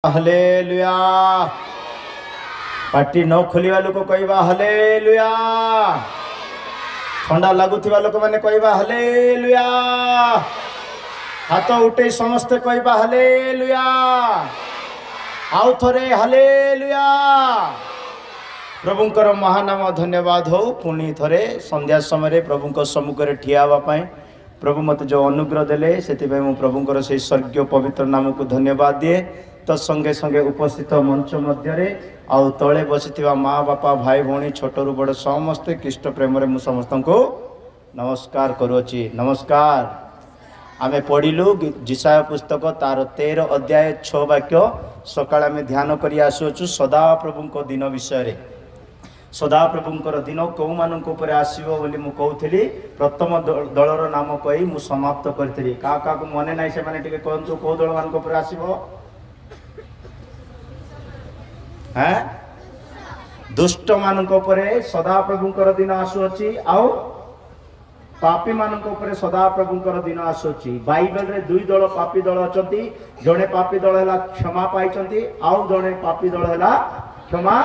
Hallelujah. Party न खोलिया लोक कहवा हालेलुया। ठंडा लगुवा लोक मैंने कहवा हालेलुया। हाथ उठे समस्ते कहवा हालेलुया। आउ थरे हालेलुया। प्रभुंकर महानाम धन्यवाद हो। पुणी थरे संध्या समय प्रभुंक सम्मुख ठिया होगापाई प्रभु मत जो अनुग्रह देले से प्रभुंकर से स्वर्गीय पवित्र नाम को धन्यवाद दिए। तो संगे संगे उपस्थित मंच मध्य आउ तले बसी माँ बापा भाई भौणी छोटू बड़ समस्ते ख्रीष्ट प्रेम मु समस्त को नमस्कार करुच्ची। नमस्कार। आमे पढ़िलु जिसाया पुस्तक तार 13 अध्याय 6 वाक्य सकाळ आमे ध्यान करी आसुछु सदा प्रभुंक दिन विषय। सदा प्रभुंकर दिन कौ मानक ऊपर आसीबो बोली मु कहउथली। प्रथम दलर नाम कही मु समाप्त करथली। का को मने नाही से माने टिके कहंतु को दल मानक ऊपर आसीबो। हैं दुष्ट मानक ऊपर सदा प्रभुंकर दिन आसुछि आउ पापी मानक ऊपर सदा प्रभुंकर दिन आसुछि। बाइबल रे दुई दल पापी दल अछंती। जणे पापी दल हैला क्षमा पाइछंती आउ जणे पापी दल हैला क्षमा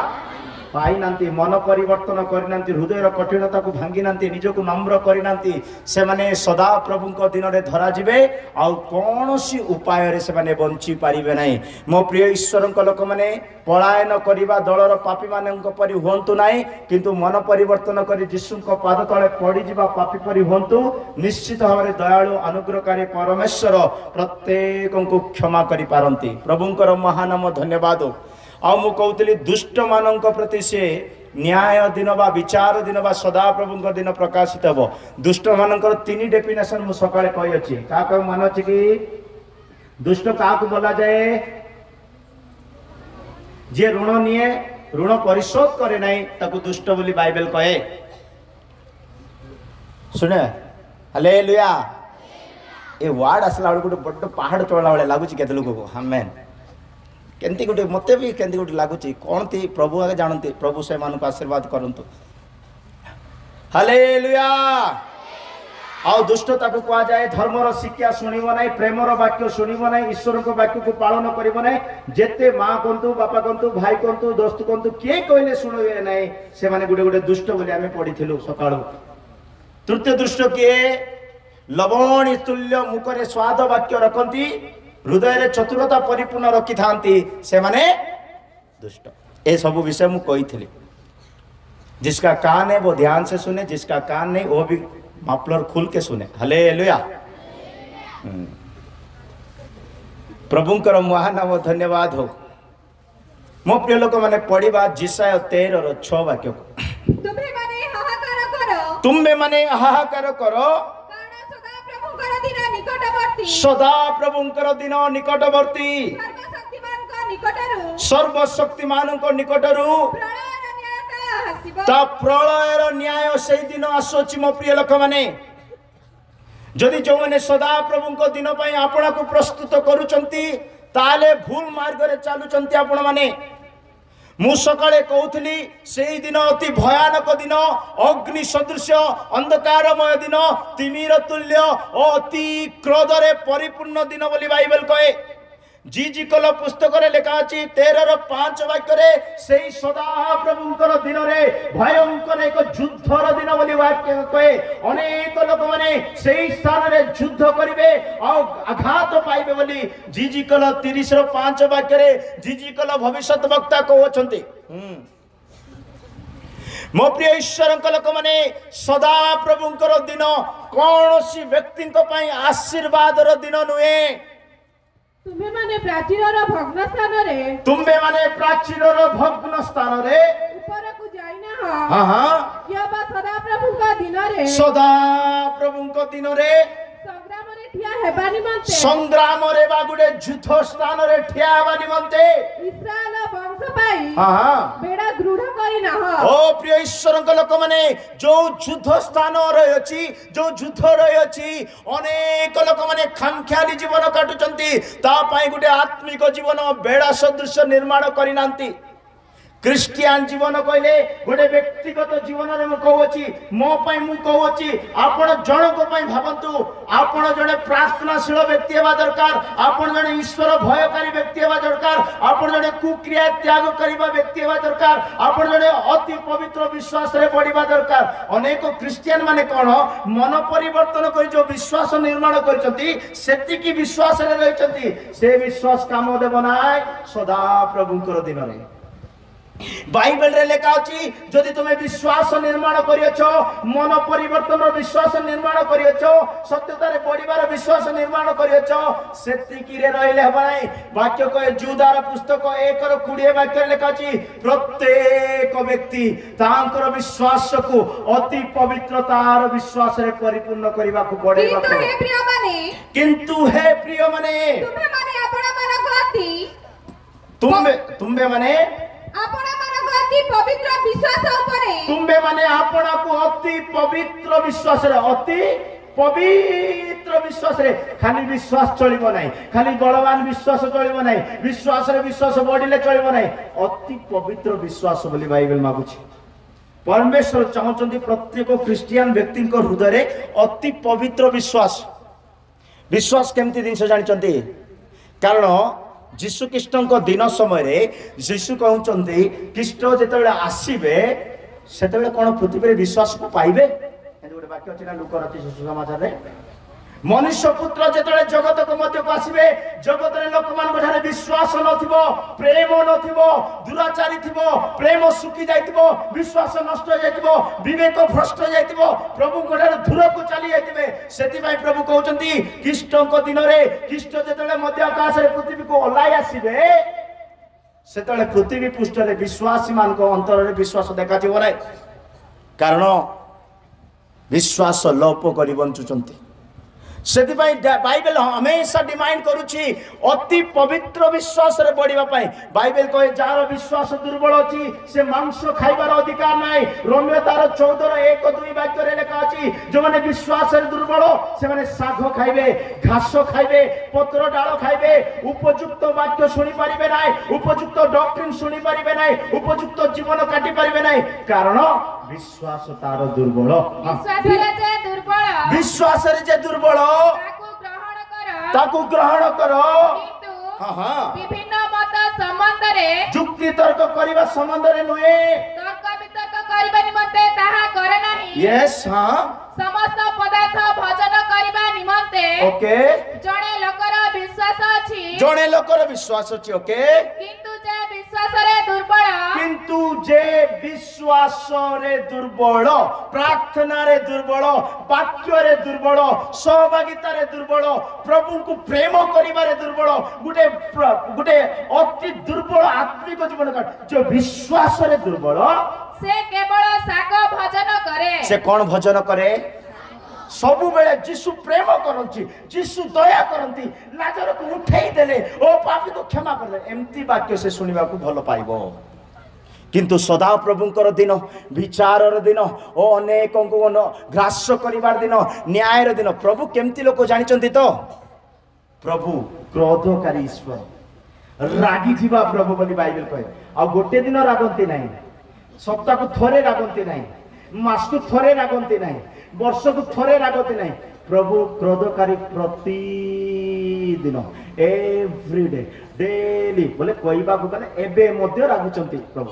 पाई नांती। मन परिवर्तन करिनांती। हृदयर कठिनता को भांगी नांती। निजको नम्र करिनांती। से माने सदा प्रभुंक दिन रे धरा जिवे आउ कोनोसी उपाय रे से माने बंची पारिबे नाही। मो प्रिय ईश्वरक लोक माने पलायन करिबा दलर पापी मानक परि होंतु नाही किंतु मन परिवर्तन करी यीशुक पाद तळे पड़ी जिबा पापी परि होंतु। निश्चित भाव दयालु अनुग्रहकारी परमेश्वर प्रत्येक को क्षमा करि पारंती। प्रभुंकर महानाम धन्यवाद। आ मु कहूली दुष्ट मानक प्रति से न्याय दिन बा विचार दिन बा सदा प्रभुंक दिन प्रकाशित हो। दुष्ट मानकर 3 डेफिनेशन मु सकाळे कहि अछि। का मन अछि कि दुष्ट काकु बोला जाए जे ऋण निये ऋण परिशोध करे नाही ताकू दुष्ट बोली बाइबल कहे। सुने हालेलुया। ए वार्ड आसला गोटे बड़ पहाड़ चढ़ला वाले लगुच केते लोक को। आमेन। केंती गोटे मते भी केंती गोटे लगुच कौन थी प्रभु आगे जानते। प्रभु से मान को आशीर्वाद करंतु। हालेलुया। आ दुष्टता को कहा जाए धर्मर शिक्षा शुणव ना प्रेमर वाक्य शुणव ना ईश्वर को वाक्य को पालन करिव ना। जेते माँ कहतु बापा कहतु भाई कहतु दोस्त कहतु किए कहले शुणवे ना से माने गोटे गोटे दुष्ट बोली आमे पढ़िथिलु सकाळु। तृतीय दुष्ट किए लवण तुल्य मुखरे स्वाद वाक्य रखती हृदय चतुरता परिपूर्ण रखी थांती से माने दुष्ट। ए सब विषय मु कही थी। जिसका कान है वो ध्यान से सुने जिसका कान नहीं वो भी माफलर खुल के सुने। हालेलुया। प्रभुंकर महानाम धन्यवाद हो। मो प्रिय लोक माने पढ़िबा जिसाया 13:6 वाक्य को। तुम्बे माने हाहाकार करो सदा प्रभुंकर दिन निकटवर्ती सर्वशक्तिमान को निकटरू ता प्रलयर न्याय से दिन आसुछि। मो प्रिय लोक माने जदि जो माने सदा प्रभुंक दिन पई आपना को प्रस्तुत करूचंती ताले भूल मार्ग रे चालुचंती आपण माने। मु सकाळे कहूली से दिन अति भयानक दिन अग्नि सदृश अंधकारमय दिन तिमिर तुल्य अति क्रोधरे परिपूर्ण दिन बोली बाइबल कहे। जी कल पुस्तक रे लिखा अछि 13:5 वाक्य रे सेही सदा प्रभुंकर दिन रे भयंकर एक युद्धर दिन बोली वाक्य कहे। अनेक लोक माने सेही स्थान रे युद्ध करिवे आ आघात पाइबे बोली जी कल 30:5 वाक्य रे जी कल भविष्यत वक्ता कहउछंती। मो प्रिय ईश्वर लोक माने सदा प्रभुंकर दिन कौनसी व्यक्ति पई आशीर्वादर दिन नुहे। तुम्बे माने प्राचीरर भग्न स्थान रे ऊपर को जाइना हो। हां किया बा सदा प्रभु का दिन रे संग्राम रे ठिया हेबा निमंते संग्राम रे बा गुडे युद्ध स्थान रे ठिया हेबा निमंते इस्राएल वंश पाई बेड़ा दृढ़ करिना हो। ओ प्रिय ईश्वर लोक माने जो युद्ध स्थान रे अछि जो युद्ध रे अछि अनेक लोक माने खामख्याली जीवन काटुचंती ता पई गुडे आत्मिक जीवन बेड़ा सदृश निर्माण करिनांती। क्रिस्टियन जीवन कहले गोटे व्यक्तिगत जीवन रे मु कहउची मो पई मु कहउची आपण जणक पई भाबंतु आपण जणे प्रार्थनाशील व्यक्ति हेबा दरकार आपण जणे ईश्वर भयकारी व्यक्ति हेबा दरकार आपण जणे कुक्रिया त्याग करिबा व्यक्ति हेबा दरकार आपण जणे अति पवित्र विश्वास रे पडिबा दरकार अनेक क्रिस्टियन माने कोन मन परिवर्तन करि जो विश्वास निर्माण करिसंती सेति की विश्वास रे रहिसंती से विश्वास काम देबो नाय सदा प्रभुकर दिन रे बाइबल रे लेखा अछि जदि तुमे विश्वास निर्माण करियछो मन परिवर्तन विश्वास निर्माण करियछो सत्यता रे पडिबार विश्वास निर्माण करियछो सेति रे रहले हबाई वाक्य को जुदार पुस्तक 1:20 वाक्य लेखा अछि प्रत्येक व्यक्ति तांकर विश्वास को अति पवित्रतार विश्वास रे परिपूर्ण करिबा को पड़ेबा किंतु हे प्रिय माने तुमे माने अपना मन गति तुमे माने आपण मन अति पवित्र विश्वास उपरे तुमे माने आपण को अति पवित्र विश्वास रे अति पवित्र विश्वास रे खाली विश्वास चलिबो नाही खाली बलवान विश्वास चलिबो नाही विश्वास रे विश्वास बढ़िले चलिबो नाही अति पवित्र विश्वास बोली बाइबल मागुची परमेश्वर चाहउचंती प्रत्येक क्रिस्टियन व्यक्ति को हृदय रे अति पवित्र विश्वास विश्वास केमती दिन से जानिचंती कारण जीशु कृष्ण दिन समय जीशु कहते कृष्ण जो आसबे से कौन पृथ्वी विश्वास को पाइबे गोटे वाक्य अच्छी ना लुकर अच्छी सुसमाचार मनुष्य पुत्र जो जगत को मध्य आसबे जगत लोक मान विश्वास नथिबो प्रेम नथिबो दुराचारी थिबो प्रेम सुखी जाइतिबो विश्वास नष्ट हो जाइतिबो विवेक भ्रष्ट हो जाइतिबो प्रभु ठारे दूर को चली जाइतिबे सेति भाई प्रभु कहउचंती कृष्ण को दिन रे कृष्ण जेतले मध्य आकाश रे पृथ्वी को ओलाई आसीबे सेतले पृथ्वी पृष्ठ रे विश्वासी मान को अंतर रे विश्वास देखा जिवो नै कारण विश्वास लोप करि बंचुचंती सेति बाइबल हमेशा डिमांड करुछि अति पवित्र विश्वास रे बढ़िबा पई बाइबल कहे जार विश्वास दुर्बल अछि से मांस खाइबार अधिकार नाही रोमियो तार 14:1-2 वाक्य रे लिखा अछि जो माने विश्वास रे दुर्बल से माने साग खाइबे घास खाइबे पत्र डाल खाइबे उपयुक्त वाक्य सुनि परिबे नाही उपयुक्त डॉक्ट्रिन सुनि परिबे नाही उपयुक्त जीवन काटि परिबे नाही कारण विश्वास तार दुर्बल विश्वास रे जे दुर्बल ताकू ग्रहण करो विभिन्न मत संबंध रे जुक्ति तर्क करिबा संबंध रे नुए तर्क वितर्क करिबा निमंते ताहा करे नाही यस हां समस्त पदार्थ भजन करिबा निमंते ओके जणे लोकर विश्वास अछि जणे लोकर विश्वास अछि ओके किंतु जे विश्वास रे दुर्बल प्रार्थना रे दुर्बल वाक्य रे दुर्बल सहभागिता रे दुर्बल प्रभु को प्रेम करिबा रे दुर्बल गुटे गुटे अति दुर्बल आत्मिक जीवन का जो विश्वास रे दुर्बल से केवल साग भजन करे से कौन भजन करे सबु बेले जीशु प्रेम करंती जीशु दया करंती लाजर को उठेई देले ओ पापी को क्षमा कर दे एम्ति वाक्य से सुनिबा को भलो पाइबो किंतु सदा प्रभुंकर दिन विचारर दिन ओ अनेक को ग्राह्य करिवार दिन न्यायर दिन प्रभु केमती लोक जानिचंती तो प्रभु क्रोधकारी ईश्वर रागी थिबा प्रभु बोली बाइबल कहे आ गोटे दिन रागंती नाही सप्ताह को थोरे रागंती नाही मास को थोरे रागंती नाही वर्ष को थोरे रागती नहीं प्रभु क्रोधकारी प्रतिदिन एवरीडे डेली बोले कहवा को गले एबे मध्य रागुचंती प्रभु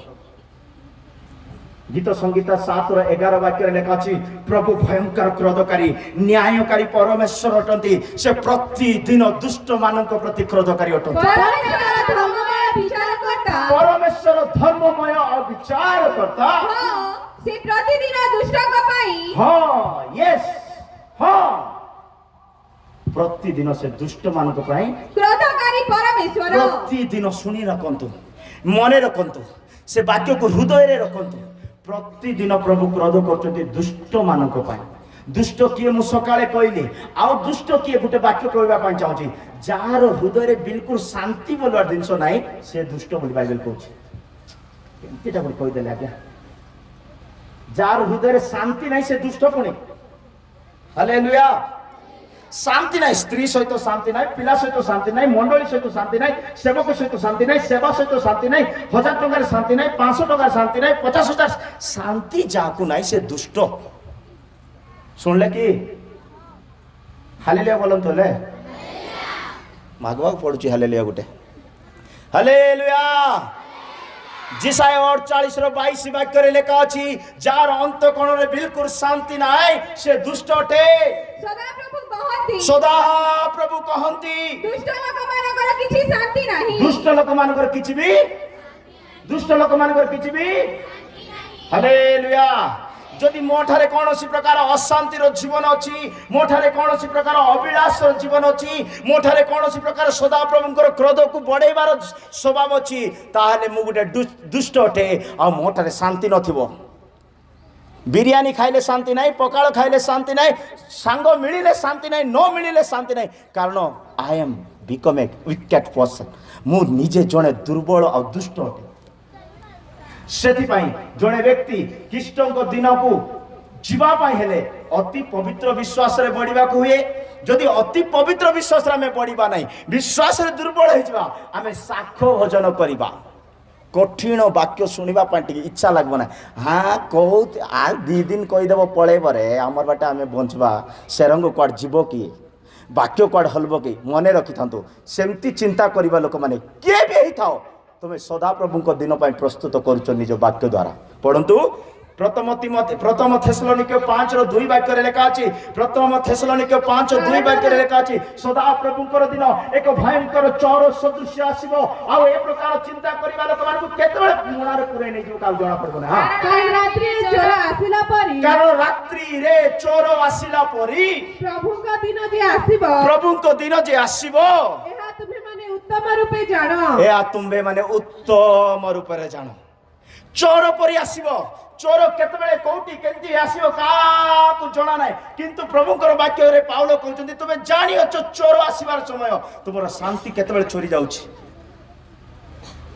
गीत संगीता 7:11 वाक्य लेखा अछि प्रभु भयंकर क्रोधकारी न्यायकारी परमेश्वर अटंती से प्रतिदिन दुष्ट मानक प्रति क्रोधकारी अटंती परमेश्वर धर्ममय विचार करता से प्रतिदिन दुष्टक पाई हां यस हां प्रतिदिन से दुष्ट मानक पाई क्रोधकारी परमेश्वर प्रतिदिन सुनी रखंतु मने रखंतु से वाक्य को हृदय रे रखंतु प्रतिदिन प्रभु क्रोध करचंती दुष्ट मानक पाई दुष्ट किए मु सकाळे कहली आ दुष्ट किए गुटे वाक्य कहबा पाई चाहूची जार हृदय रे बिल्कुल शांति बोलवा दिनसो नाही से दुष्ट बोली बाइबल कहूची केटा बोल कहि देले आज्ञा जार हृदय शांति नहीं से दुष्ट पुणी हालेलुया शांति ना स्त्री सहित शांति ना पिला सहित शांति ना मंडली सहित शांति ना सेवक सहित शांति ना सेवा सहित शांति ना 1000 टंकार शांति ना 500 टंकार शांति ना 50,000 शांति जाकू ना से दुष्ट सुनले कि हालेलुया बोलम तोले मागवा पड़ुची हालेलुया गुटे हालेलुया जिसाय 48:22 वाक्य रे लेखा अछि जार अंत कोण रे बिल्कुल शांति नाय से दुष्ट अटे सदा प्रभु कहंती दुष्ट लोक मानकर किछि शांति नाही दुष्ट लोक मानकर किछि भी हालेलुया जदि मोठारे कौनसी प्रकार अशांति जीवन अच्छी मोठारे कौनसी प्रकार अभिलाष जीवन अच्छी मोठारे कौनसी प्रकार सदा प्रभुंकर क्रोध को बढ़ेबार स्वभाव अच्छी ताहले मु गोटे दुष्ट अटे आ मोठारे शांति नथिबो बिरयानी खाइले शांति नहीं पकाळ खाइले शांति नहीं सांग मिलिले शांति नहीं न मिलिले शांति नहीं कारण I am become a wicket person मु निजे जने दुर्बल और दुष्ट अटे जड़े व्यक्ति ख्रीष्टों दिन को जीवाई हेले अति पवित्र विश्वास रे बढ़िया हुए जदि अति पवित्र विश्वास रे हमें बढ़िबा नहीं विश्वास रे दुर्बल होइबा हमें साक्ष्य भोजन करिबा कठिन वाक्य सुनिबा पाटी इच्छा लागबो ना हां कहूत आ 2 दिन कहि देबो पळेबो रे हमर बाटा हमें बंचबा सेरंग क्वाड जीवो की वाक्य क्वाड हलबो की मने रखि थांतो सेमती चिंता करिबा लोक माने के भी हेई थाओ तुम्हें सदा प्रभु को दिन प्रस्तुत कर निज वाक्य द्वारा पढ़ंतु प्रथम थेसलोनिके 5:2 वाक्य लेखा अछि प्रथम थेसलोनिके 5:2 वाक्य लेखा अछि सदा प्रभुंकर दिन एक भयंकर चोर सदृश आसीबो आ ए प्रकार चिंता करिबा लोक मानकु केतबे मुणारे पुरै नै जो काल जणा पड़बो ना कारण रात्रि रे चोर आसिला परी प्रभुंको दिन जे आसीबो तुम्हें माने उत्तम रूपे जान चोर परी आसीबो चोर केतबेले कोठी केंती आसीबो काकु जणा नाही किंतु प्रभुंकर वाक्य रे पाउलो कहउछन्ती तुमे जानि अछ चोर आसीबार समय तुमरो शांति केतबेले चोरी जाउछि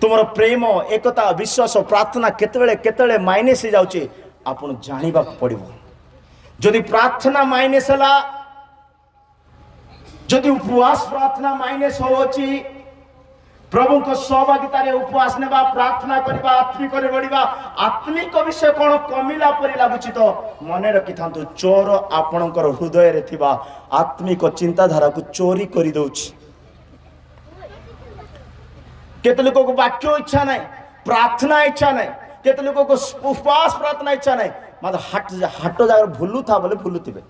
तुमरो प्रेम एकता विश्वास प्रार्थना केतबेले माइनस जाउछि आपण जानिबा पड़िबो जदि प्रार्थना माइनस हला जदि उपवास प्रार्थना माइनस होछि प्रभु को सहभागिता उपवास नेबा प्रार्थना करबा आत्मिक रे बढ़िबा आत्मिक विषय कोन कमिला परि लागुछि तो मने रखि थांतु चोर आपणकर हृदय रे थिबा आत्मिक चिंताधारा को चोरी करि दउछि केते लोक को वाक्य इच्छा नहीं प्रार्थना इच्छा नहीं केते लोक को उपवास प्रार्थना इच्छा नहीं मात्र हाट जागर भूलु था बोले भूलु थिबे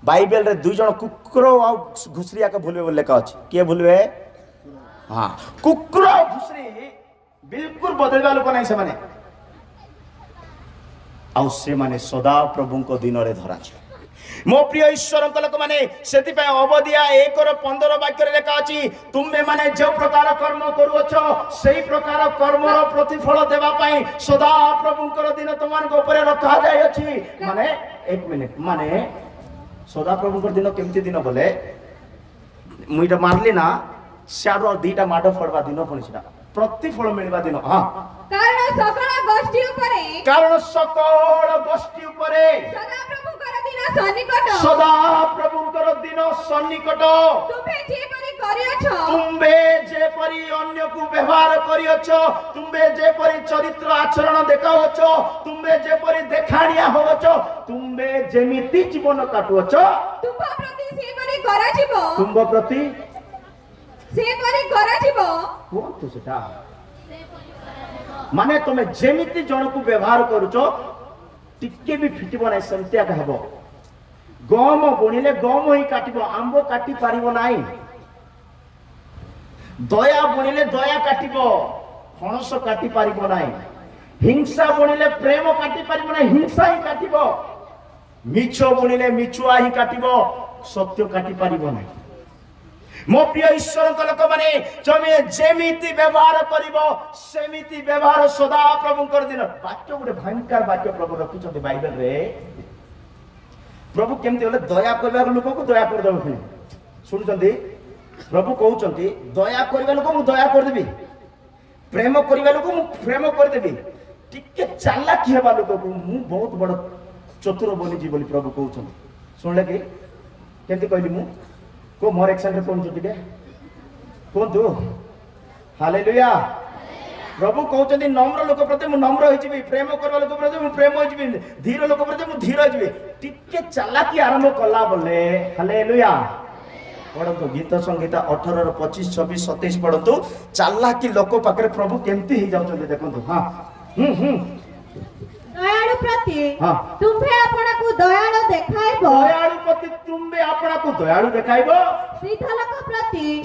बाइबल रे 2 जण कुकुर आ घुसरिया के भूलबे बोले लेखा अछि के भूलबे हाँ कुकुर आ घुसरी बिल्कुल बदलबा लोक नहीं से माने सदा प्रभु को दिन रे धरा मो प्रिय ईश्वर लोक माने सेति पे अवधिया 1:15 वाक्य रे लेखा अछि तुमे माने जो प्रकार कर्म करूछो सेही प्रकार कर्मर प्रतिफल देबा पई सदा प्रभु को दिन तमान को ऊपर रखा जाय अछि माने 1 मिनिट माने सदा प्रभु को दिन केमती दिन बोले मुइटा मारली ना साडो 2टा माडो पड़वा दिन पणिसिना प्रतिफल मिलबा दिन हां कारण सकल गोष्ठी उपरे सदा प्रभुंकर दिन सन्निकट तुम्बे जे परी अन्य को व्यवहार करियछो तुम्बे जे परी चरित्र आचरण देखावछो तुम्बे जे परी देखाणिया होवछो तुम्बे जेमिति जीवन काटुछो तुंब प्रति कोन सेटा माने तुमे जेमिति जन को व्यवहार करूछो टिके भी फिटिबो नै संत्या कहबो गम बुणिले गम ही काटिबो आंबो काटी पारिबो नाही दया बुणिले दया काटिबो फणस काटी पारिबो नाही हिंसा बुणिले प्रेम काटी पारिबो नाही हिंसा ही काटिबो मिछ बुणिले मिछुआ ही काटिबो सत्य काटी पारिबो नाही मो प्रिय ईश्वर लोक माने जमे जेमिति व्यवहार करिवो सेमिति व्यवहार सदा प्रभु कर दिन वाक्य गुटे भयंकर वाक्य प्रभु रखिछथि बाइबल रे प्रभु केमति होले दया करबा लोक को दया कर देबो सुनछथि प्रभु कहउछथि दया करबा लोक मु दया कर देबी प्रेम करबा लोक मु प्रेम कर देबी टिके चालाकी हेबा लोक को मु बहुत बड़ चतुर बनि जी बोली प्रभु कहउछथि सुनले कि केमति कहली मु को मोर एक्सेंट कौन जुटिके कौन तू हालेलुया प्रभु कहते नम्र लोक प्रति मु नम्र होइजिबी प्रेम करबा लोक प्रति मु प्रेम होइजिबी धीर लोक प्रति मु धीर होइजिबी टिके चालाकी आरंभ कला बोले हालेलुया पढ़तु गीत संगीता 18 25 26 27 पढ़तु चालाकी लोक पाखरे प्रभु केमती ही जाउछन देखंतु हां दयालु प्रति हाँ। तुम्हे आपणाकु दयालु देखाइबो दयालु प्रति तुम्बे आपणाकु दयालु देखाइबो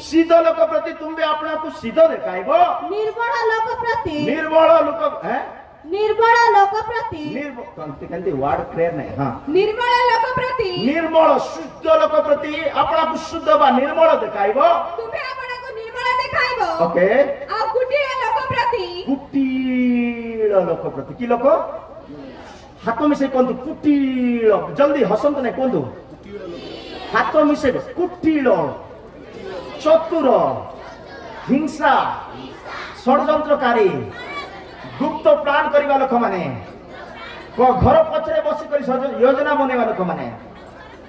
सीध लोक प्रति तुम्बे आपणाकु सीध देखाइबो निर्बल लोक प्रति हैं निर्बल लोक प्रति कंती वर्ड क्लियर नहीं हां निर्बल लोक प्रति निर्मल शुद्ध लोक प्रति आपणाकु शुद्ध बा निर्मल देखाइबो तुम्हे आपणाकु निर्मल देखाइबो ओके आ कुटिल लोक प्रति कुटिल लोक प्रति की लोक हाथ मिसे कोंतु कुटिल जल्दी हसंत नहीं कोंतु हाथ मिसे कुटिल चतुर हिंसा षड्यंत्रकारी गुप्त प्लान करवा लोक माने घर पछरे बसी कर योजना बनेवा लोक माने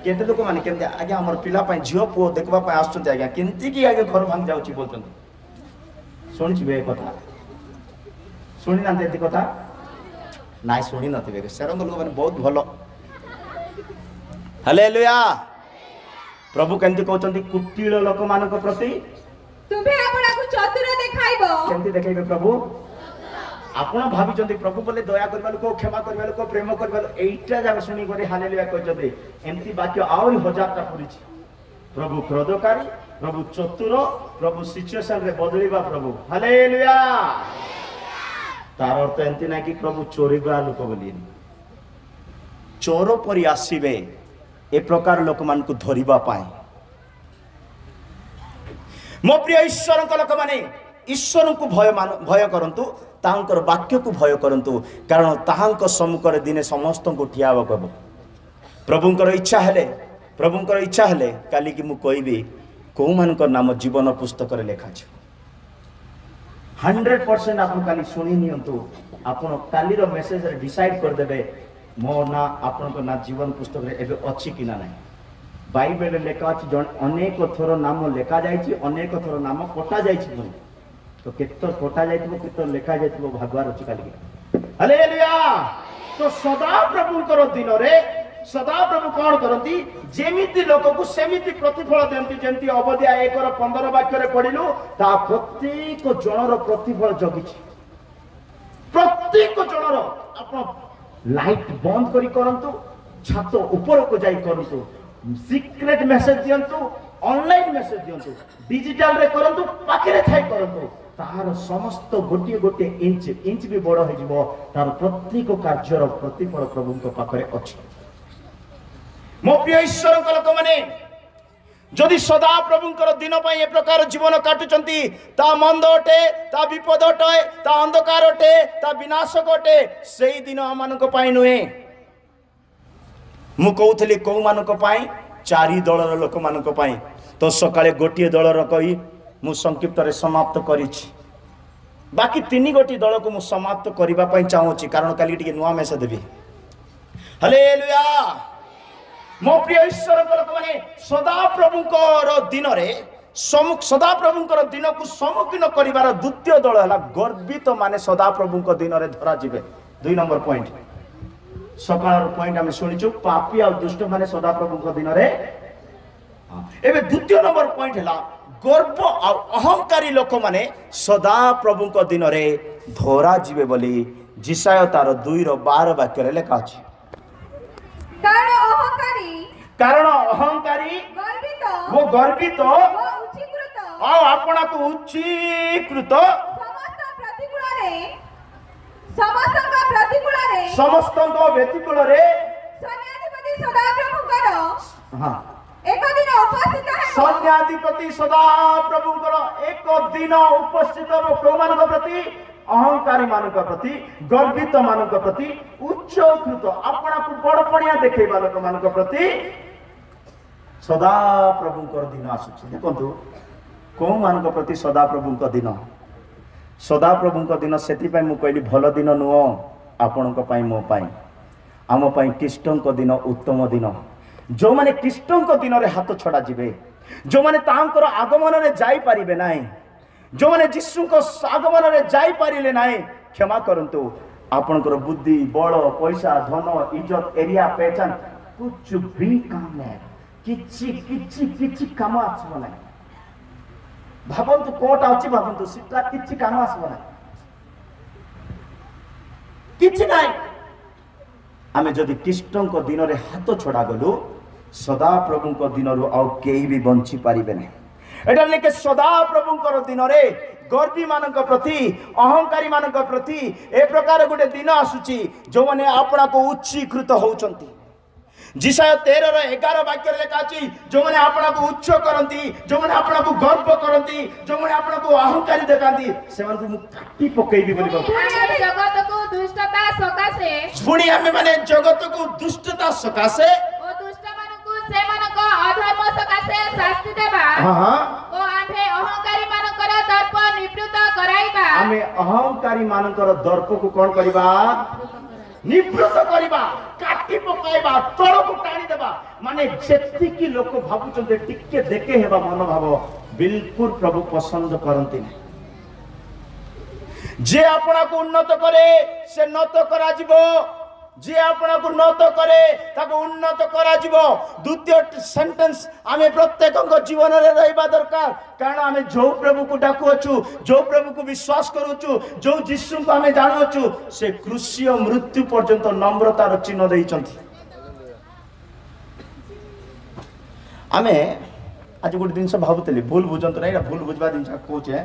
केते लोक माने केते आगे हमर पिला पय झियो पो देखबा पय आछुंते आगे केंती की आगे घर भांग जाउची बोलतन सुनिछि बे कथा सुनि नांते एती कथा नाइ सुनि नथिबे सेरंग लोक माने बहुत भलो हालेलुया प्रभु केंती कहउचंती कुटिल लोक मानक प्रति तुम्हे आपणाकु चतुर देखाइबो केंती देखाइबे प्रभु आपण भाबिचंती प्रभु बोले दया करबा लोक क्षमा करबा लोक प्रेम करबा लोक एइटा जाग सुनी करे हालेलुया कहउचंती एंती वाक्य आउरी हजारटा पुरिछि प्रभु क्रोधकारी प्रभु चतुर प्रभु सिचुएशन रे बदलिबा प्रभु हालेलुया तार अर्थ एंती ना कि प्रभु चोरीबा लोक बोली चोर परि आसीबे ए प्रकार लोक मान को धरिबा पाए मो प्रिय ईश्वर लोक माने ईश्वर को भय करंतु तांकर वाक्य को भय करंतु कारण ताहांक सम्मुखरे दिने समस्त को ठिया कहब प्रभुंकर इच्छा हेले काली कि मु कहबी को मानकर नाम जीवन पुस्तक रे लेखा छ 100% आपन काली सुनी नियंतु आपन काली रो मेसेज रे डिसाइड कर देबे मो ना आपन को ना जीवन पुस्तक रे एबे अछि कि ना नाही बाइबल रे लेखा अछि जन अनेक थोर नाम लेखा जायछि अनेक थोर नाम कटा जायछि तो केतो कटा जायथिबो केतो लेखा जायथिबो भागवार अछि काली हालेलुया तो सदा प्रभु कर दिन रे सदा प्रभु कौन करती जेमिति लोक को सेमिति प्रतिफल देंती जेंती अवध्या 1:15 वाक्य रे पढिलु ता प्रत्येक जनर प्रतिफल जगिछि प्रत्येक जनर अपन लाइट बंद करी करंतु छात ऊपर को जाई करंतु सीक्रेट मैसेज दियंतु ऑनलाइन मैसेज दियंतु डिजिटल रे करंतु पाखरे थाई करंतु तार समस्त गोटे गोटे इंच भी बड़ हो जिवो तार प्रत्येक कार्यर प्रतिफल प्रभु को पाखरे अछि मो प्रिय ईश्वर लोक माने जदि सदा प्रभुंकर दिन पर ए प्रकार जीवन काटुचंती ता मंद अटे ता विपद अटे ता अंधकार अटे ता विनाशक अटे सेही दिन मानक पाई नुहे मु कहूली कौ मानक पाई चारि दलर लोक मानक पाई तो सकाळे गोटे दलर कही मु संक्षिप्त रे समाप्त करिछि बाकी 3 गोटी दल को मु समाप्त करबा पई चाहूछि कारण काली टिके नुवा मेसेज देबी हालेलुया मो प्रिय ईश्वर लोक माने सदा प्रभुंकर दिन रे सदा प्रभुंकर दिन को सम्मुखीन करिवार द्वितीय दल हला गर्वित माने सदा प्रभुंकर दिन रे धरा जिवे 2 नंबर पॉइंट सकाळ पॉइंट हम सुनिछु पापी आ दुष्ट माने सदा प्रभुंकर दिन रे एबे द्वितीय नंबर पॉइंट हला गर्व आ अहंकारी लोक माने सदा प्रभुंकर दिन रे धरा जिवे बोली जिसाय तार 2:12 वाक्य रे लिखा अछि कारण अहंकारी गर्वित और अपना को उच्चीकृत समस्त व्यतिकूल सन्याधिपति सदा प्रभुंकर एक दिन उपस्थित प्रभु प्रति अहंकारी मानक प्रति गर्वित मानक प्रति उच्चकृत अपना को बड़पणिया देखैबा लोक मानक प्रति सदा प्रभुंकर दिन आसुछि देखंतु को मानक प्रति सदा प्रभुंकर दिन सेति पय मु कहली भलो दिन नुओ आपनक पय मो पय आम पय कृष्णक दिन उत्तम दिन जो माने कृष्णक दिन रे हाथ छड़ा जिवे जो माने तांकर आगमन रे जाई परिबे नाही, जो माने यीशु को आगमन रे जाई परिले नाही, क्षमा करंतु आपनकर बुद्धि बल पैसा धन इज्जत एरिया पहचान कुछ भी काम नहीं, किछि किछि किछि काम आसबो नाही। भाबंतु कोटा अछि भाबंतु सिटा किछि काम आसबो नाही, किछि नाही। आमे जदि कृष्णक दिन रे हाथ छड़ा गलु सदा प्रभुक दिन रु आउ केही भी बंची पारिबे नहीं। एटा लेके सदा प्रभुकर दिन रे गर्वी मानक प्रति अहंकारी मानक प्रति ए प्रकार गोटे दिन आसुची जो माने आपना को उच्चीकृत होउचंती। जिसाय 13:11 वाक्य लेखा अछि जो माने आपना को उच्च करंती, जो माने आपना को गर्व करंती, जो माने आपना को अहंकारी देखांती से मान को मुक्ति पकेइबी बोली जगत को दुष्टता सकासे पुणी आमे माने जगत को दुष्टता सकासे ओ दुष्ट मानकु से मानक अधर्म सकासे शास्ति देबा ओ आम्भे अहंकारी मानकर दर्प निवृत्त कराइबा। आमे अहंकारी मानकर दर्प को कोन करिबा निवृत्त करिबा, काटी पकाइबा, तळ को टाणी देबा। माने जेति की लोक भाबुचंते टिके देखे हेबा मन भाव बिल्कुल प्रभु पसंद करंती नहीं। जे आपना को उन्नत करे से नत करा जिवो, जे आपना को नत करे ताको उन्नत करा जिवो। द्वितीय सेंटेंस आमे प्रत्येकक जीवन रे रहबा दरकार, कारण आमे जो प्रभु को डाकु अछु, जो प्रभु को विश्वास करूछु, जो यीशु को आमे जानुछु से क्रूसीय मृत्यु पर्यंत नम्रतार चिन्ह देइचंती। आमे आज गोटे दिन भाबुतली भूल बुझंत नै, भूल बुझबा दिन कोचे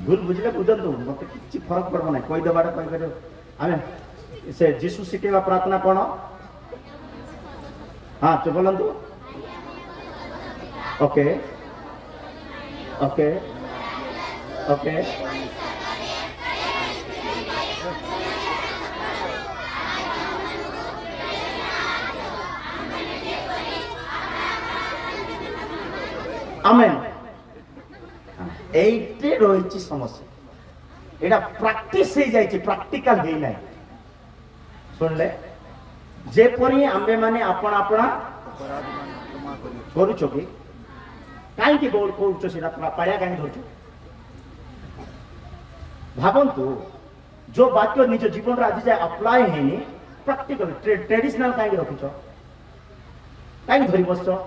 भूल बुझले बुझंतु मते किछि फरक पड़बो नै, कोइ देबाडा कोइ करे। आमे से यीशु सिकेवा प्रार्थना कोन हां तो बोलंतु ओके ओके ओके आमेन। एइटे रहिछि समस्या, एटा प्रैक्टिस हे जाइछि, प्रैक्टिकल हे नै। सुनले जे परी आम्बे माने आपण आपण करूछो कि काई के गोल कोउछो सेटा पाया काई धरछो भाबंतु जो वाक्य निज जीवन रे आज जाय अप्लाई हेनी प्रैक्टिकल ट्रेडिशनल काई रखिछो काई धरि बसछो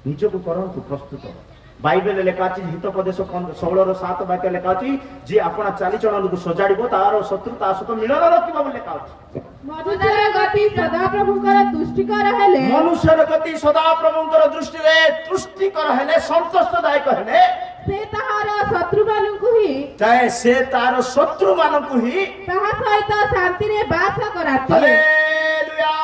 निज को करंतु प्रस्तुत। बाइबल लेखा अछि हितोपदेश 16:7 वाक्य लेखा अछि जे आपना चाली चलन को सजाडिबो तार शत्रु ता सहित मिलन रखिबो बोली लेखा अछि। मनुष्यर गति सदा प्रभुकर तुष्टिकर हेले, मनुष्यर गति सदा प्रभुकर दृष्टि रे तुष्टिकर हेले, संतोषदायक हेले से ताहार शत्रु मानकु ही चाहे से तार शत्रु मानकु ही ताहा सहित शांति रे वास कराती। हालेलुया।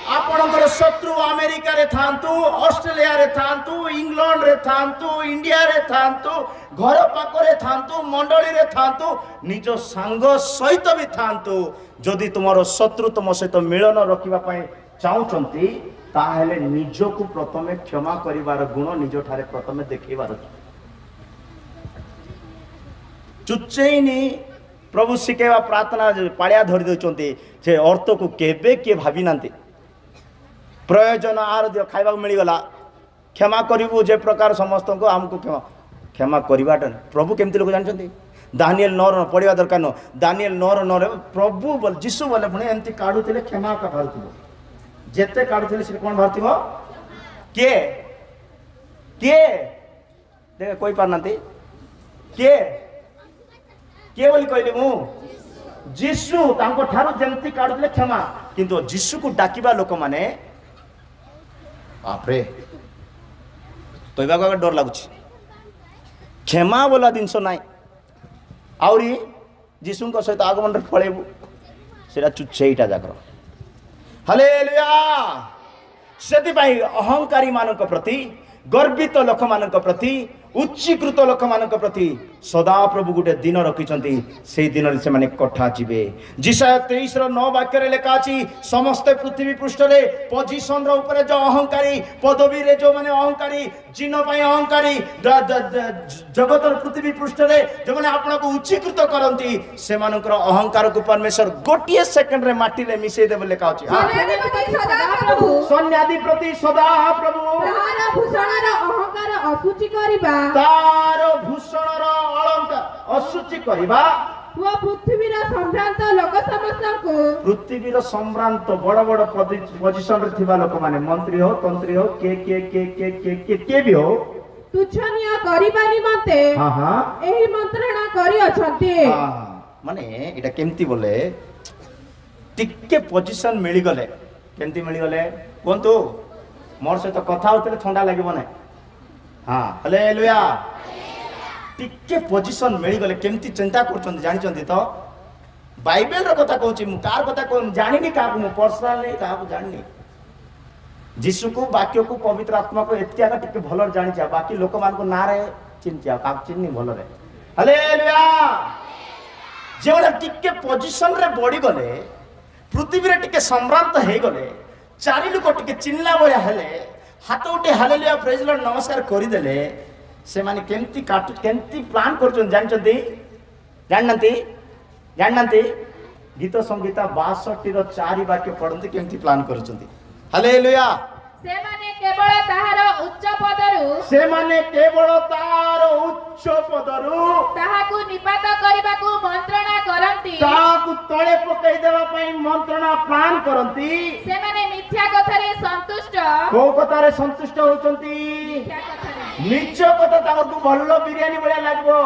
आपणकर शत्रु अमेरिका रे थांतु, ऑस्ट्रेलिया रे थांतु, इंग्लैंड रे थांतु, इंडिया रे थांतु, घर पाखरे थांतु, मंडली रे थांतु, निज सांग सहित भी थांतु, जदि तुमर शत्रु तुम सहित मिलन रखिबा पय चाहुचंती ताहेले निज को प्रथमे क्षमा करिवार गुण निज ठारे प्रथमे देखैबार। चुच्चैनी प्रभु सिकेवा प्रार्थना पाळिया धरि देउचंती जे अर्थ को केबे के भाबी नांती प्रयोजन आर दियो खाइबा मिली गला क्षमा करिवु जे प्रकार समस्त को हमको क्षमा करिवाटा प्रभु केमती लोक जानछंती। दानिएल 9 पढ़िबा दरकार न, दानिएल 9 प्रभु बोल यीशु बोले पुणे एंती काढुतिले क्षमा का भारतिबो, जेते काढुतिले से कोन भारतिबो के के देख कोई पार नांती के बोली कहली मु यीशु तांको ठारो जेंती काढुतिले क्षमा, किंतु यीशु को डाकिबा लोक माने आपरे तोइबा को डर लागुछि। क्षमा बोला जिनस नाई आउरी यीशु को सहित आगमन रे पळेबु सेटा चुच्चेईटा जाकर। हालेलुया। सेति भाई अहंकारी मानक प्रति, गर्वित लोक मानक प्रति, उच्चीकृत लोक मानक प्रति सदा प्रभु गोटे दिन रखिंट से दिन से माने कथा जीवे जिसाया 23:9 वाक्य लिखा अच्छी समस्ते पृथ्वी पृष्ठ रे पोजिशन रे जो अहंकारी पदवी रे जो माने अहंकारी जिन अहंकारी जगत पृथ्वी पृष्ठ रे जो माने आपन को उच्चीकृत करंती से मानकर अहंकार को परमेश्वर गोटे सेकंड रे माटी रे मिसै देबे लिखा अछि सन्याधिपति सदा प्रभु तार भूषणर अहंकार असुचि करिबा तार भूषणर अलंकार असुचि करिबा वो पृथ्वीर सम्भ्रांत लोक समस्त को पृथ्वीर सम्भ्रांत बड़ बड़ पोजिशन रे थिबा लोक माने मंत्री हो तंत्री हो के भी हो तुच्छनिया करिबा निमंते हां हां एही मंत्रणा करि अछंती माने एटा केमती बोले टिके पोजिशन मिली गले केमती मिली गले कोंतु मोर से तो कथा होतले ठंडा लागिबो नै हां हालेलुया टिके पोजिशन मिली गले केमती चिंता करछन जानिछन तो बाइबल रो कथा कहूची मु कार कथा को जानिनी का मु पर्सनल नै का को जाननी जीसु को वाक्य को पवित्र आत्मा को एतिया का टिके भलर जानि जा बाकी लोक मान को ना रे चिंतिया का चिन्नी भल रे हालेलुया जेवला टिके पोजिशन रे बॉडी गले पृथ्वी रे टिके सम्रांत हे गले चारि लोक टिके चिन्ला बया हेले हाथ उठे हालेलुया प्रेज लॉर्ड नमस्कार करि देले से माने केमती काट केमती प्लान करछन जानचंती जाननती गीत संगीता 62 रो 4 वाक्य पढंती केमती प्लान करछंती हालेलुया से माने केवल ताहार उच्च पदरु ताहाकू निपात करिबाकू मंत्रणा करंती ताहाकू तळे पकई देबा पई मंत्रणा प्लान करंती से माने मिथ्या कथारे संतुष्ट को कथारे संतुष्ट होचंती मिच्छ कथा ताहाकू भल्लो बिरयानी बळा लागबो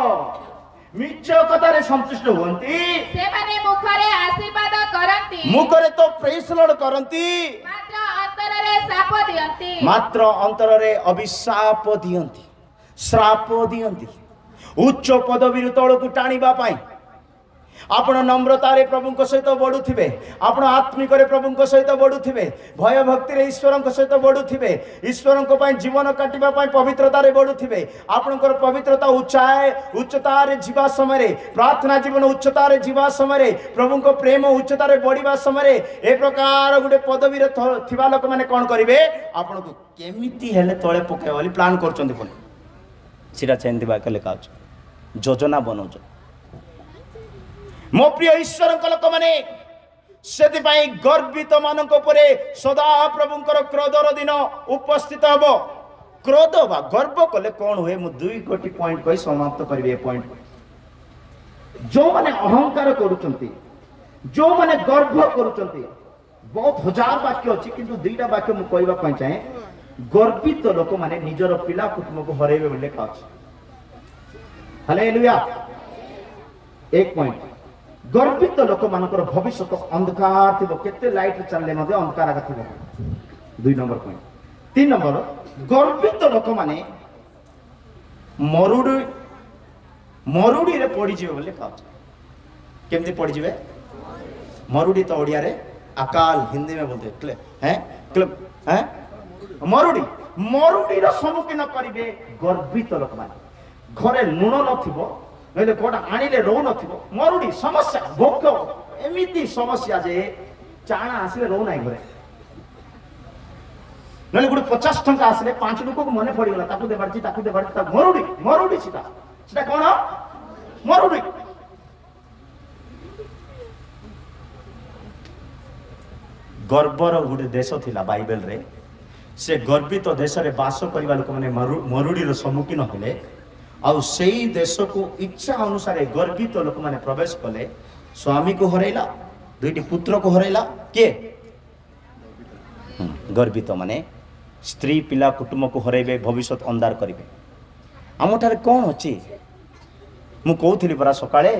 मिच्छ कथारे संतुष्ट होंती से माने मुखरे आशीर्वाद करंती मुखरे तो प्रेज लॉर्ड करंती मात्र अंतरे अभिशाप दियंती श्राप दियंती उच्च पदवी तलकू टाणीबा पाई आपण नम्रतारे प्रभु सहित बढ़ुथिबे आपण आत्मिक प्रभु सहित बढ़ुथिबे भय भक्ति रे ईश्वर सहित बढ़ुथिबे ईश्वर को जीवन काटिबा पाई पवित्रता रे बढ़ुथिबे आपनकर पवित्रता उच्चता रे जीवा समय रे प्रार्थना जीवन उच्चता रे जीवा समय रे प्रभु को प्रेम उच्चता रे बढ़िबा समय रे ए प्रकार गुटे पदवी रे थिबा लोक माने कोन करिवे आपण को केमिति हेले तळे पके वाली प्लान करचंदी कोन सिरा चेंदिबा के लेखा योजना बनौछ मो प्रिय ईश्वर लोक मैंने से गर्वित मान सदा प्रभुंर क्रोधर दिन उपस्थित हम क्रोध बा गर्व कले कौन हुए मु 2 कोटी पॉइंट कही समाप्त करी पॉइंट जो माने अहंकार करुचंती जो माने गर्व करुचंती बहुत हजार वाक्य अच्छी किंतु 2टा वाक्य मु कहबा चाहे गर्वित लोक माने निजर पिला कुटुंब को हरेबे बोले का हालेलुया 1 पॉइंट गर्वित लोक मानकर भविष्य अंधकार थी केते लाइट चलले मधे अंधकार आगा थी 2 नंबर पॉइंट 3 नंबर गर्वित लोक माने मरुड़ी रे पड़ी जिवे बोले का केमती पड़ी जिवे मरुड़ी तो ओडिया रे अकाल हिंदी में बोलते क्ले हैं मरुड़ी रो सम्मुखीन करिवे गर्वित लोक माने घरे लुण नथिबो नैले कोटा आनिले रो नथिबो मरुड़ी समस्या भोक एमिति समस्या जे चाणा आसिले रो नाही घरे नैले गुड 50 टंका आसिले 5 लोक को मने पड़ी गला ताकू देबारची मरुड़ी सीता कोन मरुड़ी गर्वर गुड देश थिला बाइबल रे से गर्वित देश रे वास करबा लोक माने मरुड़ी रो सम्मुखीन होले आउ सेई देश को इच्छा अनुसार गर्वित लोक माने प्रवेश कले स्वामी को हरैला 2टी पुत्र को हरैला के गर्वित माने स्त्री पिला कुटुंब को हरैबे भविष्य अंधार करिवे आमठारे कौन अछि मु कहउथिली परा सकाळे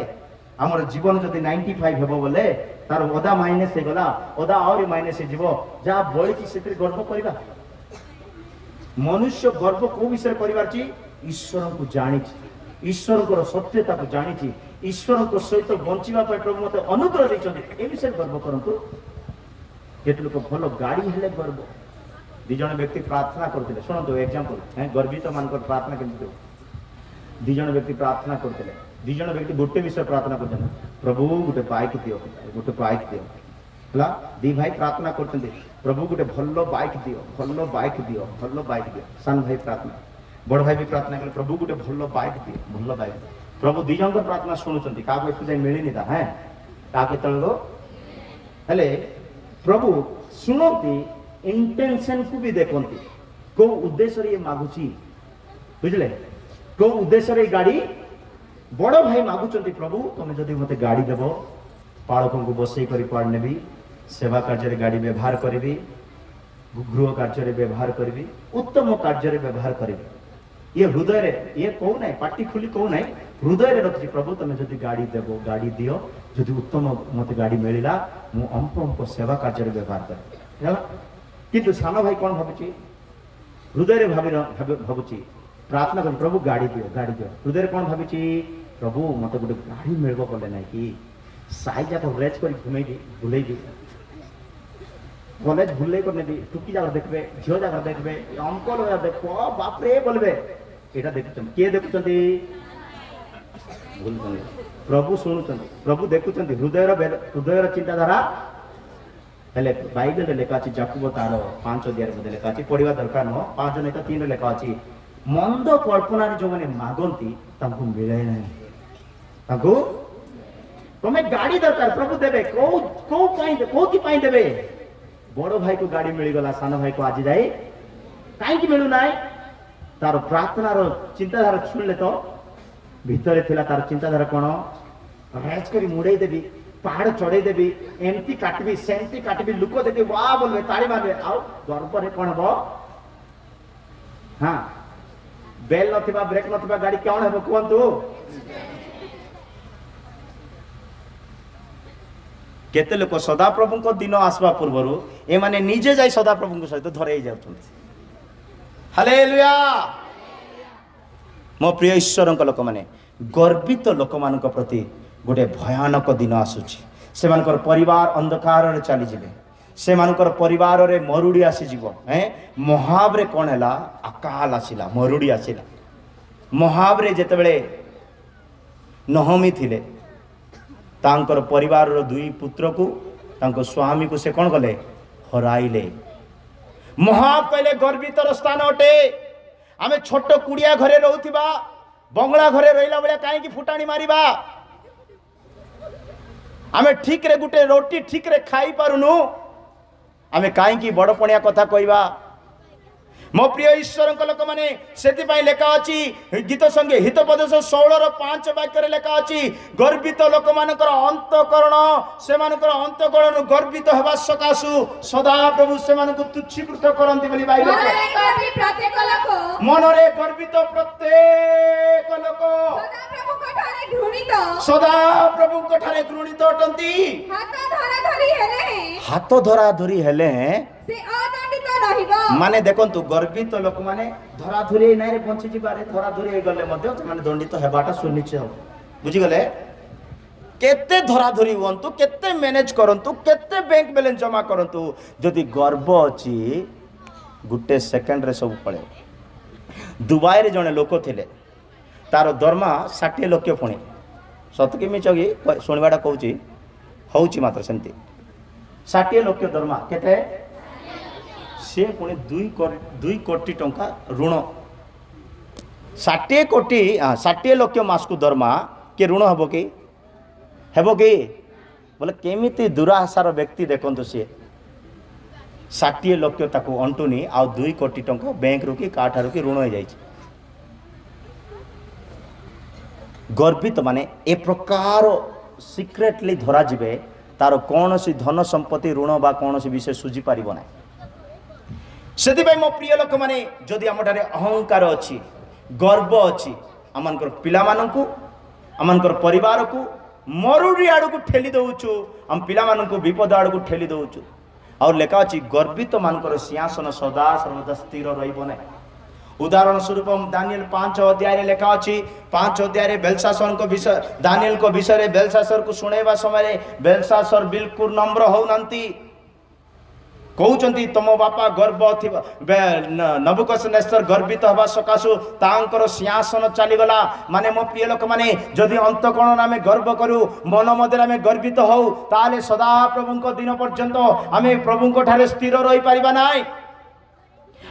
हमर जीवन जदि 95 हेबो बोले तार ओदा माइनस हे गला ओदा और माइनस हे जीवो जा बळी की सेतिर गर्व करिबा मनुष्य गर्व को विषय करिवार छी ईश्वर को जानी ईश्वर को सत्यता को जानी ईश्वर को सहित बंचिबा पर प्रभु मते अनुग्रह दैछन ए विषय गर्व करंतु केते लोक भलो गाड़ी हेले गर्व 2 जण व्यक्ति प्रार्थना करथिले सुनतो एग्जांपल हैं गर्वित मानकर प्रार्थना केमति ଦି ଜଣ ବ୍ୟକ୍ତି ପ୍ରାର୍ଥନା କରୁଥିଲେ। ଦି ଜଣ ବ୍ୟକ୍ତି ଗୋଟେ ବିଷୟ ପ୍ରାର୍ଥନା କରୁଛନ୍ତି, ପ୍ରଭୁ ଗୋଟେ ବାଇକ୍ ଦିଅ, ଗୋଟେ ବାଇକ୍ ଦିଅ ହେଲା। ଦି ଭାଇ ପ୍ରାର୍ଥନା କରୁଛନ୍ତି, ପ୍ରଭୁ ଗୋଟେ ଭଲ ବାଇକ୍ ଦିଅ, ଭଲ ବାଇକ୍ ଦିଅ, ଭଲ ବାଇକ୍ ଦିଅ। ସାନ ଭାଇ ପ୍ରାର୍ଥନା, ବଡ଼ ଭାଇ ବି ପ୍ରାର୍ଥନା କଲେ, ପ୍ରଭୁ ଗୋଟେ ଭଲ ବାଇକ୍ ଦିଅ, ଭଲ ବାଇକ୍ ଦିଅ। ପ୍ରଭୁ ଦି ଜଣଙ୍କ ପ୍ରାର୍ଥନା ଶୁଣୁଛନ୍ତି, କାହାକୁ ଏଠୁ ଯାଇ ମିଳିନି ତା ହେଁ କାହାକୁ କେତେବେଳକୁ ହେଲେ ପ୍ରଭୁ ଶୁଣନ୍ତି, ଇଣ୍ଟେନସନକୁ ବି ଦେଖନ୍ତି, କୋଉ ଉଦ୍ଦେଶ୍ୟରେ ଇଏ ମାଗୁଛି, ବୁଝିଲେ, କୋଉ ଉଦ୍ଦେଶ୍ୟରେ ଏଇ ଗାଡ଼ି। ବଡ଼ ଭାଇ ମାଗୁଛନ୍ତି, ପ୍ରଭୁ ତମେ ଯଦି ମତେ ଗାଡ଼ି ଦେବ, ପାଳକଙ୍କୁ ବସେଇ କରି କୁଆଡ଼େ ନେବି, ସେବା କାର୍ଯ୍ୟରେ ଗାଡ଼ି ବ୍ୟବହାର କରିବି, ଗୃହ କାର୍ଯ୍ୟରେ ବ୍ୟବହାର କରିବି, ଉତ୍ତମ କାର୍ଯ୍ୟରେ ବ୍ୟବହାର କରିବି। ଇଏ ହୃଦୟରେ, ଇଏ କହୁ ନାହିଁ, ପାଟି ଖୋଲି କହୁ ନାହିଁ, ହୃଦୟରେ ରଖିଛି, ପ୍ରଭୁ ତମେ ଯଦି ଗାଡ଼ି ଦେବ, ଗାଡ଼ି ଦିଅ, ଯଦି ଉତ୍ତମ ମତେ ଗାଡ଼ି ମିଳିଲା, ମୁଁ ଅଙ୍କ ଅଙ୍କ ସେବା କାର୍ଯ୍ୟରେ ବ୍ୟବହାର କରିବି ହେଲା। କିନ୍ତୁ ସାନ ଭାଇ କ'ଣ ଭାବୁଛି, ହୃଦୟରେ ଭାବୁଛି, ପ୍ରାର୍ଥନା କରି ପ୍ରଭୁ ଗାଡ଼ି ଦିଅ, ଗାଡ଼ି ଦିଅ। ହୃଦୟରେ କ'ଣ ଭାବୁଛି, ପ୍ରଭୁ ମତେ ଗୋଟେ ଗାଡ଼ି ମିଳିବ କଲେ ନାହିଁ କି, ସାଇ ଯାକ ରେଜ୍ କରି ବୁଲେଇବି, কলেজ ভুললেই করে নেবি, টুকি জায়গা দেখবে, ঝিও জায়গা দেখবে, অঙ্কল দেখব, বাপরে বলবে। এটা দেখুছেন, কে দেখুছেন? ভুলছেন, প্রভু শুণুছেন, প্রভু দেখুছেন হৃদয়ের চিন্তাধারা। ହେଲେ ବାଇବେଲରେ ଲେଖା ଅଛି, ଯାକୁବ ତାର 5 ଅଧ୍ୟାୟରେ ବୋଧେ ଲେଖା ଅଛି, ପଢିବା ଦରକାର ନୁହଁ, 5 ନାହିଁ ତ 3ରେ ଲେଖା ଅଛି, ମନ୍ଦ କଳ୍ପନାରେ ଯୋଉମାନେ ମାଗନ୍ତି ତାଙ୍କୁ ମିଳେ ନାହିଁ। ତାଙ୍କୁ ତମେ ଗାଡ଼ି ଦରକାର, ପ୍ରଭୁ ଦେବେ, କୋଉଥିପାଇଁ ଦେବେ? ବଡ଼ ଭାଇକୁ ଗାଡ଼ି ମିଳିଗଲା, ସାନ ଭାଇକୁ ଆଜି ଯାଇ କାହିଁକି ମିଳୁନାହିଁ? ତାର ପ୍ରାର୍ଥନାର ଚିନ୍ତାଧାରା ଶୁଣିଲେ ତ ଭିତରେ ଥିଲା ତାର ଚିନ୍ତାଧାରା କ'ଣ? ରେଜ୍ କରି ମୁଡ଼େଇ ଦେବି, ପାହାଡ଼ ଚଢ଼େଇ ଦେବି, ଏମିତି କାଟିବି, ସେମିତି କାଟିବି, ଲୋକ ଦେଖି ବା ବୋଲବେ, ତାଳି ମାରିବେ, ଆଉ ଗର୍ବରେ କ'ଣ ହବ? ହଁ, ବେଲ୍ ନଥିବା, ବ୍ରେକ୍ ନଥିବା ଗାଡ଼ି କ'ଣ ହେବ କୁହନ୍ତୁ? କେତେ ଲୋକ ସଦାପ୍ରଭୁଙ୍କ ଦିନ ଆସିବା ପୂର୍ବରୁ ଏମାନେ ନିଜେ ଯାଇ ସଦାପ୍ରଭୁଙ୍କ ସହିତ ଧରେଇ ଯାଉଛନ୍ତି। ହାଲେଲୁୟା। ମୋ ପ୍ରିୟ ଈଶ୍ୱରଙ୍କ ଲୋକମାନେ, ଗର୍ବିତ ଲୋକମାନଙ୍କ ପ୍ରତି ଗୋଟେ ଭୟାନକ ଦିନ ଆସୁଛି। ସେମାନଙ୍କର ପରିବାର ଅନ୍ଧକାରରେ ଚାଲିଯିବେ, ସେମାନଙ୍କର ପରିବାରରେ ମରୁଡ଼ି ଆସିଯିବ। ମୋଆବରେ କ'ଣ ହେଲା? ଆକାଲ ଆସିଲା, ମରୁଡ଼ି ଆସିଲା। ମୋଆବରେ ଯେତେବେଳେ ନହମୀ ଥିଲେ, ତାଙ୍କର ପରିବାରର 2 ପୁତ୍ରକୁ, ତାଙ୍କ ସ୍ୱାମୀକୁ ସେ କ'ଣ କଲେ? ହରାଇଲେ। ମୋଆବ କହିଲେ ଗର୍ବିତର ସ୍ଥାନ ଅଟେ। ଆମେ ଛୋଟ କୁଡ଼ିଆ ଘରେ ରହୁଥିବା, ବଙ୍ଗଳା ଘରେ ରହିଲା ଭଳିଆ କାହିଁକି ଫୁଟାଣି ମାରିବା? ଆମେ ଠିକରେ ଗୋଟେ ରୋଟି ଠିକରେ ଖାଇପାରୁନୁ, ଆମେ କାହିଁକି ବଡ଼ପଣିଆ କଥା କହିବା? ମୋ ପ୍ରିୟ ଈଶ୍ୱରଙ୍କ ଲୋକମାନେ, ସେଥିପାଇଁ ଲେଖା ଅଛି ଗୀତ ସଙ୍ଗେ ହିତୋପଦେଶ 16ର 5 ବାକ୍ୟରେ ଲେଖା ଅଛି, ଗର୍ବିତ ଲୋକମାନଙ୍କର ଅନ୍ତଃକରଣ, ସେମାନଙ୍କର ଅନ୍ତଃକରଣରୁ ଗର୍ବିତ ହେବା ସକାଶୁ ସଦାପ୍ରଭୁ ସେମାନଙ୍କୁ ତୁଚ୍ଛୀକୃତ କରନ୍ତି ବୋଲି ବାଇବେଲ। ମନରେ ଗର୍ବିତ ପ୍ରତ୍ୟେକ ଲୋକ ସଦାପ୍ରଭୁଙ୍କ ଠାରେ ଘୃଣିତ ଅଟନ୍ତି। ହାତ ଧରା ଧରି ହେଲେ ମାନେ ଦେଖନ୍ତୁ, ଗର୍ବିତ ଲୋକମାନେ ଧରାଧୁରି ନାଇଁରେ ବଞ୍ଚିଯିବାରେ, ଧରାଧୁରି ହେଇଗଲେ ମଧ୍ୟ ସେମାନେ ଦଣ୍ଡିତ ହେବାଟା ସୁନିଶ୍ଚିତ। ବୁଝିଗଲେ? କେତେ ଧରାଧୁରି ହୁଅନ୍ତୁ, କେତେ ମ୍ୟାନେଜ କରନ୍ତୁ, କେତେ ବ୍ୟାଙ୍କ ବାଲାନ୍ସ ଜମା କରନ୍ତୁ, ଯଦି ଗର୍ବ ଅଛି ଗୋଟେ ସେକେଣ୍ଡରେ ସବୁ ପଳେଇବ। ଦୁବାଇରେ ଜଣେ ଲୋକ ଥିଲେ, ତାର ଦରମା 60 ଲକ୍ଷ। ପୁଣି ସତ କି ମିଛ କି ଶୁଣିବାଟା କହୁଛି, ହଉଛି ମାତ୍ର ସେମିତି 60 ଲକ୍ଷ ଦରମା। କେତେ? ସେ ପୁଣି 2 କୋଟି ଟଙ୍କା ଋଣ। 60 ଲକ୍ଷ ମାସକୁ ଦରମା, କିଏ ଋଣ ହେବ କି? ହେବ କି? ବୋଲେ କେମିତି ଦୁରାଶାର ବ୍ୟକ୍ତି ଦେଖନ୍ତୁ, ସିଏ 60 ଲକ୍ଷ ତାକୁ ଅଣ୍ଟୁନି, ଆଉ 2 କୋଟି ଟଙ୍କା ବ୍ୟାଙ୍କରୁ କି କାହାଠାରୁ କି ଋଣ ହେଇଯାଇଛି। ଗର୍ବିତ ମାନେ ଏ ପ୍ରକାର ସିକ୍ରେଟଲି ଧରାଯିବେ, ତାର କୌଣସି ଧନ ସମ୍ପତ୍ତି, ଋଣ ବା କୌଣସି ବିଷୟ ସୁଝି ପାରିବ ନାହିଁ। ସେଥିପାଇଁ ମୋ ପ୍ରିୟ ଲୋକମାନେ, ଯଦି ଆମଠାରେ ଅହଙ୍କାର ଅଛି, ଗର୍ବ ଅଛି, ଆମମାନଙ୍କର ପିଲାମାନଙ୍କୁ, ଆମମାନଙ୍କର ପରିବାରକୁ ମରୁଡ଼ି ଆଡ଼କୁ ଠେଲି ଦେଉଛୁ, ଆମ ପିଲାମାନଙ୍କୁ ବିପଦ ଆଡ଼କୁ ଠେଲି ଦେଉଛୁ। ଆଉ ଲେଖା ଅଛି, ଗର୍ବିତ ମାନଙ୍କର ସିଂହାସନ ସଦା ସର୍ବଦା ସ୍ଥିର ରହିବ ନାହିଁ। ଉଦାହରଣ ସ୍ୱରୂପ ଦାନିଏଲ 5 ଅଧ୍ୟାୟରେ ଲେଖା ଅଛି, 5 ଅଧ୍ୟାୟରେ ବେଲଶାସରଙ୍କ ବିଷୟ, ଦାନିଏଲଙ୍କ ବିଷୟରେ ବେଲଶାସରକୁ ଶୁଣେଇବା ସମୟରେ ବେଲଶାସର ବିଲକୁଲ ନମ୍ର ହଉନାହାନ୍ତି। कहउचंती तुम बापा गर्भ थिबा नबुकदनेस्सर गर्वित हवा सकाशु तांकर सिंहासन चलीगला माने मो प्रिय लोक माने जदि अंतकरण आमे गर्व करू मन मध्यरे आमे गर्वित हौ ताले सदा प्रभुको दिन पर्यंत आमे प्रभुको ठारे स्थिर रही परिबा नाय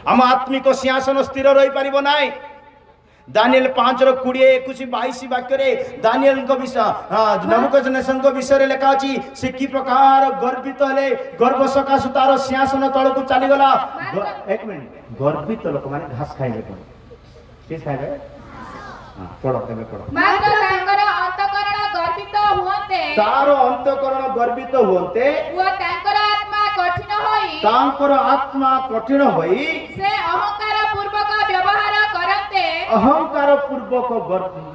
आम आत्मिक सिंहासन स्थिर रही परिबो नाय दानिएल 5:20-21-22 वाक्य रे दानिएल को विषय नबुकदनेस्सर को विषय रे लिखा अछि से की प्रकार गर्वित हले गर्व सकाशु तार सिंहासन तळ को चली गला। एक मिनिट गर्वित लोक माने घास खाइबे कोन के खाइबे हां पढो तबे पढो मात्र तांकर अंतकरण गर्वित हुवते तार अंतकरण गर्वित हुवते व तांकर आत्मा कठिन होई तांकर आत्मा कठिन होई से अहंकार पूर्वक व्यवहार करते अहंकार पूर्वक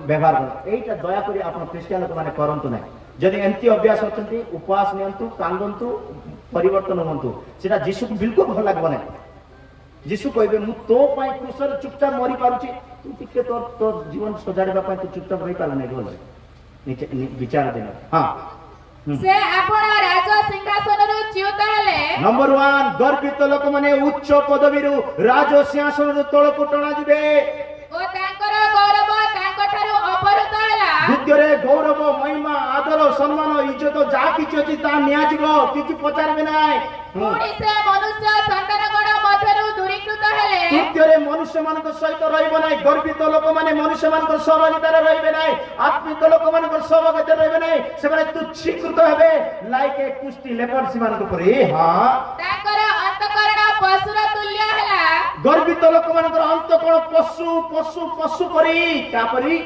व्यवहार कर एटा दया करी आपण क्रिश्चियन लोक माने करंतु नै जदि एंती अभ्यास होचंती उपवास नियंतु कांदंतु परिवर्तन होंतु सेटा जीसु को बिल्कुल भल लागबो नै जीसु कहबे मु तो पाई क्रूसर चुपचाप मरी पारुची तू टिके तो जीवन सजाड़बा पाई तू चुपचाप रही पाला नै बोल नीचे विचार देना हां से आपण राज सिंहासन रु च्युत हेले नंबर 1 गर्वित लोक माने उच्च पदवी रु राज सिंहासन रु तळ को टणा जिवे ओ तांकर गौरव तांकठारु अपहृत होला द्वितीय रे गौरव महिमा आदर सम्मान इज्जत जा किछि अछि ता निया जिवो किछि पचारबे नाय पुणी से मनुष्य संतानगण मध्यरु दूरीकृत हेले तृतीय रे मनुष्य मानक सहित रहिबो नाय गर्वित लोक माने मनुष्य मानक सहभागिता रहिबे नाय आत्मिक लोक मानक सहभागिता रहिबे नाय से माने तुच्छीकृत हेबे लाइक ए कुष्टी लेपर्सी मानक परे हां तांकर अंतकरण पशुर तुल्य हेला गर्वित लोक मानक अंतकरण पशु पशु पशु परी का परी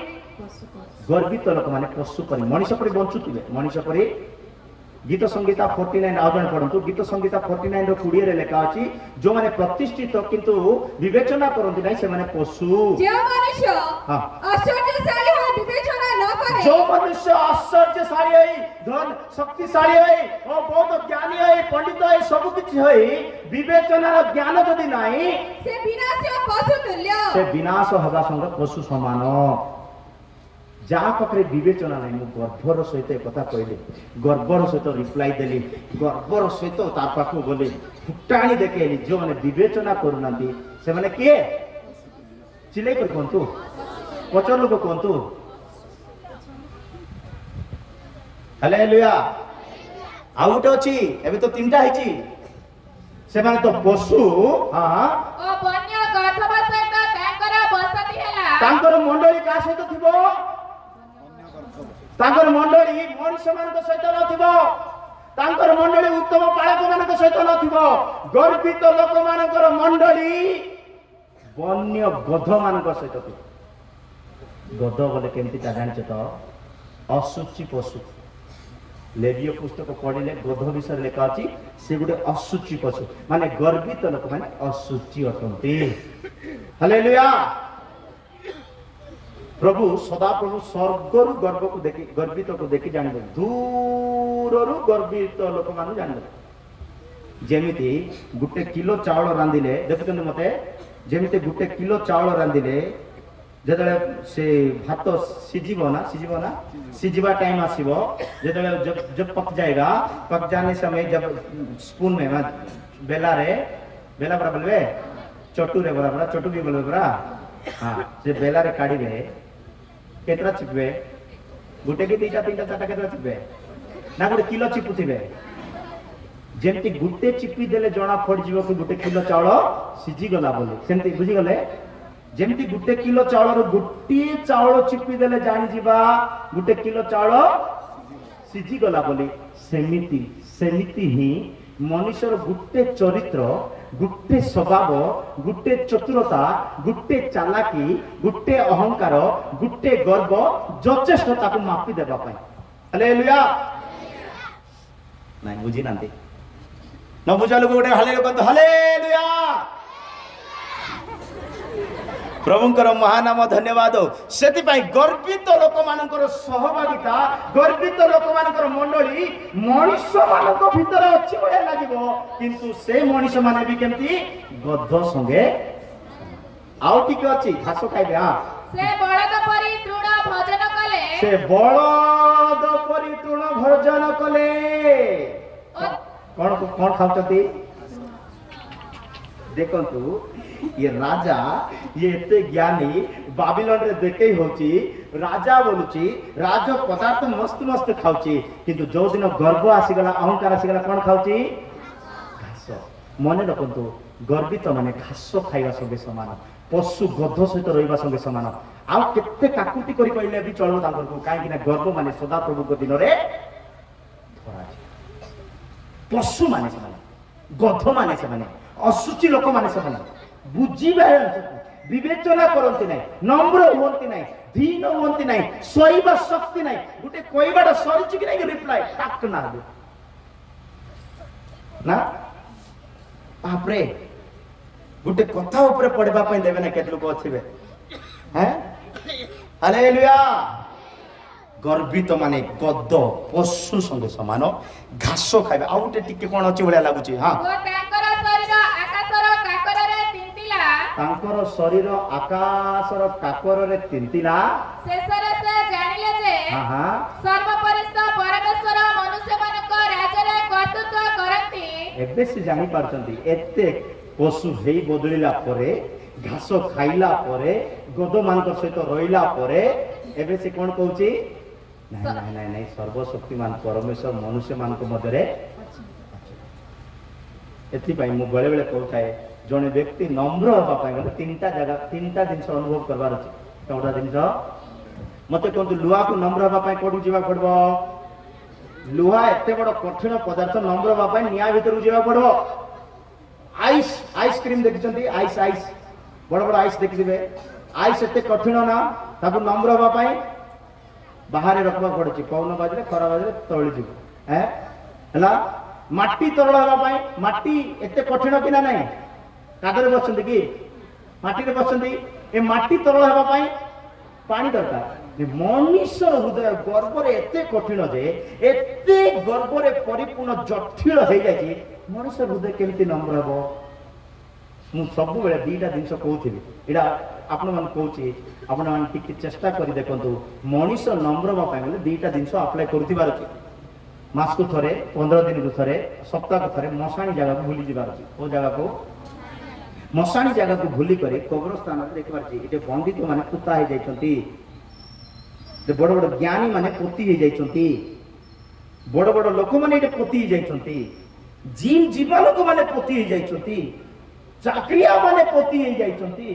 गर्वित लोक माने पशु परी मनुष्य परी बंचुतिबे मनुष्य परी गीत संगीता 49 आउजन पढंतु गीत संगीता 49 रो 20 रे लेखा अछि जो माने प्रतिष्ठित किंतु विवेचना करंती नै से माने पशु जे मनुष्य हां आश्चर्यशाली हो विवेचना न करे जो मनुष्य आश्चर्यशाली है धन शक्तिशाली है और बहुत ज्ञानी है पंडित है सब कुछ है विवेचना रो ज्ञान जदि नाही से विनाश पशु तुल्य से विनाश हवा संग पशु समान जहाँ पाखे विवेचना नहीं गर्भर सहित एक कथा कहली गर्भर सहित रिप्लाई देली गर्भर सहित तार पाखु गली फुटाणी देखेली जो माने विवेचना करूना से माने किए चिल्लाई कर कहतु पचर लोक कहतु हालेलुया आउ गोटे अछि एबे तो तीनटा हिची से माने तो पशु हां ओ बन्य गर्भव सहित तांकर बसति हेला तांकर मंडली का सहित थिबो तांकर मंडली मनुष्य मानक सहित नथिबो तांकर मंडली उत्तम पालक मानक सहित नथिबो गर्वित लोक मानकर मंडली वन्य गध मानक सहित थिबो गध बोले केमति ता जानिछ तो असुचि पशु लेविय पुस्तक पढ़िले गध विषय लेखा अछि से गुटे असुचि पशु माने गर्वित लोक माने असुचि अटंती हालेलुया प्रभु सदा प्रभु स्वर्गर गर्व को देखि गर्वित को देखि जानिबे दूररु गर्वित लोक मानु जानिबे जेमिति गुटे किलो चावल रांदिले देखुछन मते जेमिति गुटे किलो चावल रांदिले जेतले से भात सिजिबो ना सिजिबा टाइम आसीबो जेतले जब पक जाएगा पक जाने समय जब स्पून में बेला बरा बोलबे चटू रे बरा चटू भी बोलबे बरा हां से बेला रे काढिबे केतरा चिपबे गुटे के तीटा चारटा केतरा चिपबे ना गुटे किलो चिपुथिबे जेमति गुटे चिपी देले जणा फड़ जीवो कि गुटे किलो चावल सिजी गला बोली सेमति बुझी गले जेमति गुटे किलो चावल रो गुटी चावल चिपी देले जानि जीवा गुटे किलो चावल सिजी गला बोली सेमिति ही मनुष्यर गुटे चरित्र गुटे स्वभाव गुटे चतुरता गुटे चालाकी गुटे अहंकार गुटे गर्व यथेष्ट ताकू मापी देबा पई हालेलुया नाही बुझी नांती न बुझालु गोटे हालेलुया कहत हालेलुया प्रभुंकर महानाम धन्यवाद सेति पई गर्वित लोक मानकर सहभागिता गर्वित लोक मानकर मंडली मनुष्य मानक भीतर अछि बडे लागिबो किंतु से मनुष्य माने भी केमती गध संगे आउ की अछि घास खाइबे हां से बळद परि तृण भोजन कले से बळद परि तृण भोजन कले कोन खाउचती देखंतु ये राजा ये एते ज्ञानी बाबिलोन रे देखे होची राजा बोलुची राज पदार्थ मस्त मस्त खाउची किंतु जो दिन गर्व आसीगला अहंकार आसीगला कोन खाउची घास मने रखंतु गर्वित माने घास खाइबा संगे समान पशु गध सहित रहिबा संगे समान आ केते काकुति करी कहले भी चलो तांकर को काहे कि ना गर्व माने सदा प्रभु को दिन रे पशु माने समान गध माने समान असुचि लोक माने समान बुझीबा विवेचना करती नहीं नम्र हुंती नहीं दीन हुंती नहीं सहीबा शक्ति नहीं गुटे कोइबाडा सरीची कि नहीं रिप्लाई टाक ना दे ना आपरे गुटे कथा ऊपर पढ़बा पई देबे ना केत लोक अथिबे हैं हालेलुया गर्वित माने गद पशु संगे समान घास खाइबे आ गुटे टिके कोन अछि बढिया लागुची हां तांकर शरीर आकाशर काकर रे तिंतिला शेषरे से जानिले जे हां सर्वपरिस्थ परमेश्वर मनुष्य मानक राज्य रे कर्तृत्व करंती एबे से जानि पारचंती एते पशु हेई बदलिला परे घास खाइला परे गद मानक सहित रहिला परे एबे से कोन कहूची नहीं नहीं नहीं नहीं सर्वशक्तिमान परमेश्वर मनुष्य मानक मध्यरे एथि पई मु बेले बेले कहताए जने व्यक्ति नम्र होबा पाए गले तीनटा जिंस अनुभव करबार अछि कोडा जिंस मते कोन लुहा को नम्र होबा पाए कोडु जीवा पड़बो लुहा एते बड़ कठिन पदार्थ नम्र होबा पाए निया भीतर जीवा पड़बो आइसक्रीम देखिचंती आइस बड़ बड़ आइस देखिबे आइस एते कठिन ना ताको नम्र होबा पाए बाहर रखबा पड़छि पवन बाजरे खरा बाजरे तळि जीव हैं हला माटी तरल होबा पाए माटी एते कठिन कि ना नहीं कादरे बसंती कि माटी रे बसंती ए माटी तरल हेबा पई पानी दरकार मनुष्यर हृदय गर्व रे एते कठिन जे एते गर्व रे परिपूर्ण जटिल हे जाई मनुष्य हृदय केमति नम्र हेबो मु सब बेले दीटा जिंस कहउथिबी एडा आपन मन कहउची आपन मन टिक चेष्टा करी देखंतु मनुष्य नम्र हेबा पई गले दीटा जिंस अप्लाई करथिबार अछि मास को थरे 15 दिन को थरे सप्ताह को थरे मसाणी जगह को भूली जिबार अछि ओ जगह को मशाणी जगह को भूली करे कब्रस्तान देखबार छी एते पंडित माने पुता हे जाइछंती जे बड़ बड़ ज्ञानी माने पोती हे जाइछंती बड़ बड़ लोक माने एते पोती हे जाइछंती जीवा लोक माने पोती हे जाइछंती चाकरिया माने पोती हे जाइछंती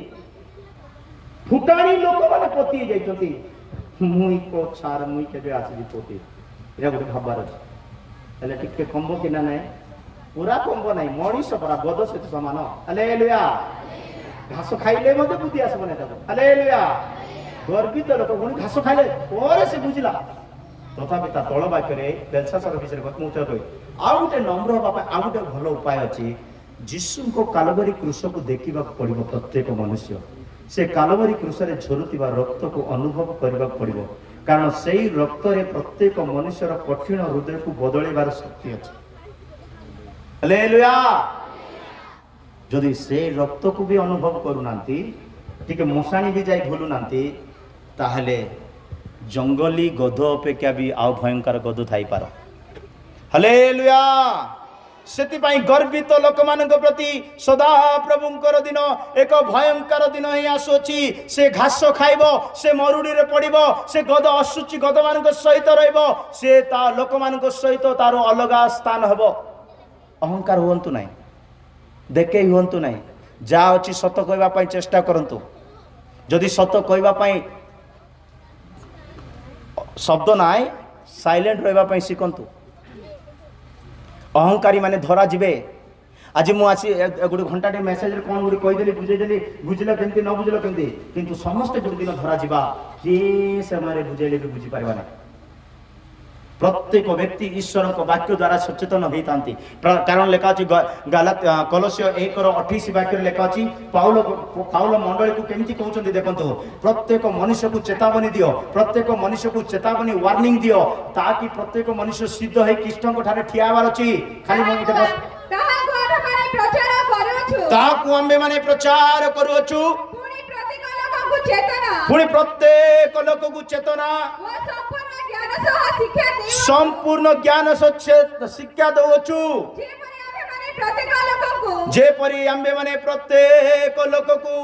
फुटाणी लोक माने पोती हे जाइछंती मुई को छार मुई केबे आसी पोती एरा गोटे भाबार अछि एले टिके कंबो किना नै पूरा कंबो नहीं मनुष्य परा गद सहित समान हालेलुया घास खाइले मते बुद्धि आसब नै ताको हालेलुया गर्वित लोक गुण घास खाइले ओरे से बुझिला तथापि ता तळ वाक्य रे बेलशास्त्र विषय मुते कहि आ गुटे नम्र बापा आ गुटे भलो उपाय अछि यीशु को कालवरी क्रूस को देखिबा पड़िबो प्रत्येक मनुष्य से कालवरी क्रूस रे झरुतिबा रक्त को अनुभव करबा पड़िबो कारण सेही रक्त रे प्रत्येक मनुष्यर कठिन हृदय को बदलेबार शक्ति अछि हालेलुया जदि से रक्त को भी अनुभव करूनांती टिके मशाणी भी जाई भूलु नांती ताहले जंगली गध अपेक्षा भी आउ भयंकर गध थाई पार हालेलुया सेति पई गर्वित लोक मानक प्रति सदा प्रभुंकर दिन एक भयंकर दिन ही आसुची से घास खाइबो से मरुडी रे पड़िबो से गद असुची गद मानक सहित रहइबो से ता लोक मानक सहित तारो अलग स्थान हबो अहंकार हुंतु नहीं देखे हुंतु नहीं जा अछि सत कहबा पई चेष्टा करंतु जदि सत कहबा पई शब्द नाय साइलेंट रहबा पई सिकंतु अहंकारी माने धरा जिबे आज मु आसी गोटे घंटा मेसेज रे कोन गुडी कहि देली बुझे देली बुझिला केमती न बुझिला केमती किंतु समस्त गुडी दिन धरा जिबा जे समय बुझेले भी बुझी पारबा ना प्रत्येक व्यक्ति ईश्वर को वाक्य द्वारा सचेतन होती कारण लेखा अच्छी कलस्य 1:28 वाक्य लेखा अच्छी पाउल मंडली को केमती कहते देखो प्रत्येक मनुष्य को चेतावनी दियो प्रत्येक मनुष्य को चेतावनी वार्निंग दियो ताकि प्रत्येक मनुष्य सिद्ध है कृष्ण को ठारे ठिया हेबार अछि खाली ताकू आम्बे माने प्रचार करूछु पुणी प्रत्येक लोक को चेतना संपूर्ण ज्ञान शिक्षा दउछु प्रत्येक लोकको जेपरी आम्बे माने प्रत्येक लोककु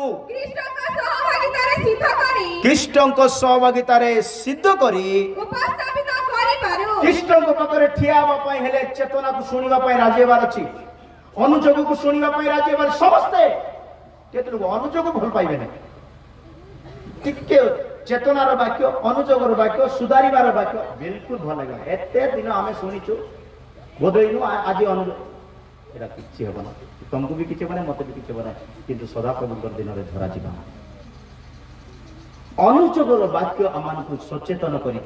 कृष्णको सहभागितारे सिद्ध करी उपस्थापित करि पारु कृष्णको पाखरे ठिया हबा पई हेले चेतना को सुनिबा पई राजेबार अछि अनुजोग को सुनिबा पई राजेबार समस्ते केते लोग अनुजोग भल पाइबे नै टिके चेतनार वाक्य अनुजोगर वाक्य सुधारिबार वाक्य बिल्कुल भल लागला एते दिन आमे सुनिछु बोधइनु आज अनुजोग एरा किछि हेबो ना तुमको भी किछि बने मते भी किछि बने किंतु सदा प्रभुकर दिन रे धरा जिबा अनुजोगर वाक्य अमान को सचेतन करि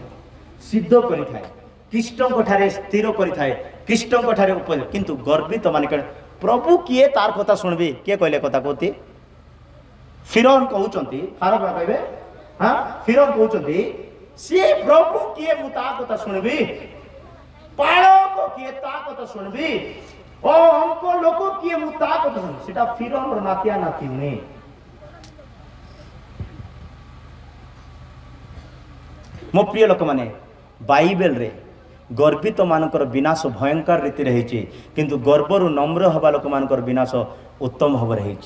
सिद्ध करि थाए कृष्ण ठारे स्थिर करि थाए कृष्ण ठारे ऊपर किंतु गर्वित माने प्रभु किए तार कथा सुनबे के कहले कथा कहते फिरौन कहउचंती फारो कहबे हां फिरौन कहउचंती से प्रभु किए मु ता कथा सुनबी पाळक किए ता कथा सुनबी ओ हमको लोक किए मु ता कथा सुनबी सेटा फिरौन रो नातिया नाती ने मो प्रिय लोक माने बाइबल रे गर्वित मानकर विनाश भयंकर रीति रही किंतु गर्वर नम्र हवा लोक मानकर विनाश उत्तम भाव रही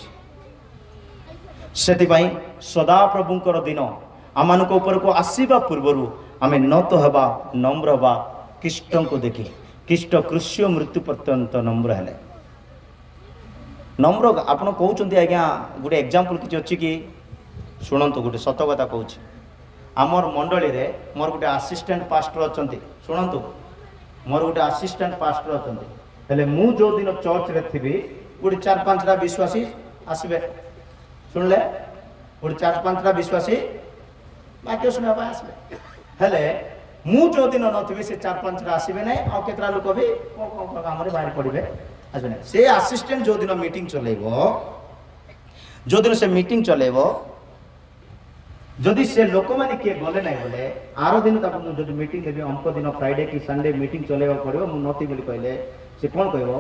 सदा प्रभुंकर दिन आम ऊपर को आसवा पूर्वर आम नत हवा नम्र हवा कृष्ण को देखी कृष्ण कृष्य मृत्यु पर्यंत नम्र है नम्र आपड़ कहते आज्ञा गोटे एग्जांपल किसी अच्छी कि शुणु गोटे सत कथा कहूँ आमर मंडली रे मोर गोटे असिस्टेंट पास्टर अच्छा शुणु मोर गोटे असिस्टेंट पास्टर अच्छा हेले मु जो दिन चर्च रे थी गोटे 4-5टा विश्वासी आसबे शुणले गोटे 4-5टा विश्वासी वाक्य शुणा आसबे हेले मु जो दिन नथि से 4-5टा आसबे नै आ केतरा लोक भी हमरे बाहर पड़िबे आसबे नै से असिस्टेंट जो दिन मीटिंग चलेबो जो दिन से मीटिंग चलेबो जदि से लोक माने के गले नहीं बोले आर दिन तक मु जदि मीटिंग देबे हमको दिन फ्राइडे की संडे मीटिंग चलेबा पड़िबो मु नथि बोली कहले से कोन कहबो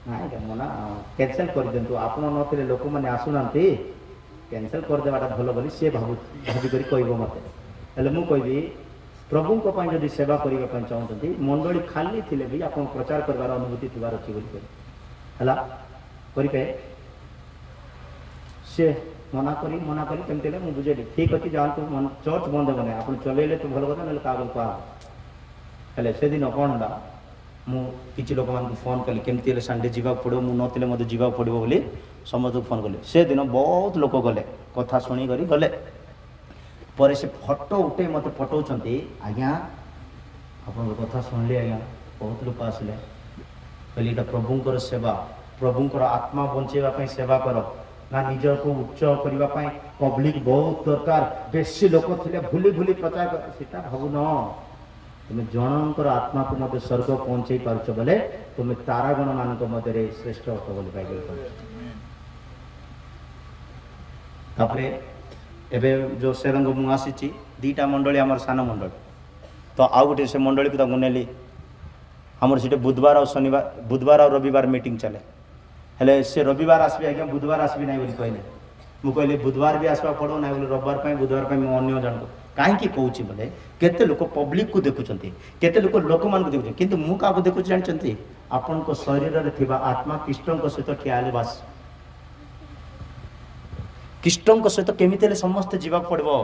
नाही के मना कैंसिल कर देंतु आपण नथिले लोक माने आसु नांती कैंसिल कर देबाटा भलो बोली से भाबी करी कहबो मते हेले मु कहबी प्रभु को पई जदि सेवा करिबा पई चाहउतंती मंडली खाली थिले भी आपण प्रचार करबार अनुभूति थिबार अछि बोली कहले हला करि पे से मना करी केमती मुझे बुझेली ठीक अच्छे जातु चर्च बंद हे आप चलैले तो भल कथा ना कागज कह से दिन कौन है मुझे लोक मान फोन कली केमती संडे जावाक पड़ो मुझे नथिले मत जावाक पड़ो बोली समस्त फोन कली से दिन बहुत लोक गले कथा शुणी करी गले पर से फोटो उठे मत पठाउछंती आज्ञा आपन कथा सुनली आज्ञा बहुत लोक आसिले कहली एटा प्रभुंकर सेवा प्रभुंकर आत्मा बंचेवा पई सेवा करो ना निज को उच्च करने पब्लिक बहुत दरकार बेसी लोक थे भूली भूली प्रचार कर भावुन तुम जनकर आत्मा को मत स्वर्ग पहुंचे पार्छ बोले तुम तारागण मान मध्य श्रेष्ठ अट बोली पाइबे एबे जो सेरंग मु आसी दीटा मंडली आमर सान मंडल तो आउ गोटे से मंडली को नेली आमर सीटे बुधवार और शनिवार बुधवार और रविवार मीटिंग चले हेले से रविवार आसबे आज्ञा बुधवार आसबी ना बोली कहले मु कहले बुधवार भी आसवा पड़ो ना बोले रविवार पई बुधवार पई मु अन्य जन काहे की कहूची बोले केते लोक पब्लिक को देखुचंती केते लोक लोक मान को देखुचंती किंतु मु का को देखु जानचंती आपन को शरीर रे थिबा आत्मा कृष्ण को सहित ठियाले बस कृष्ण को सहित केमितेले समस्त जीवा पड़बो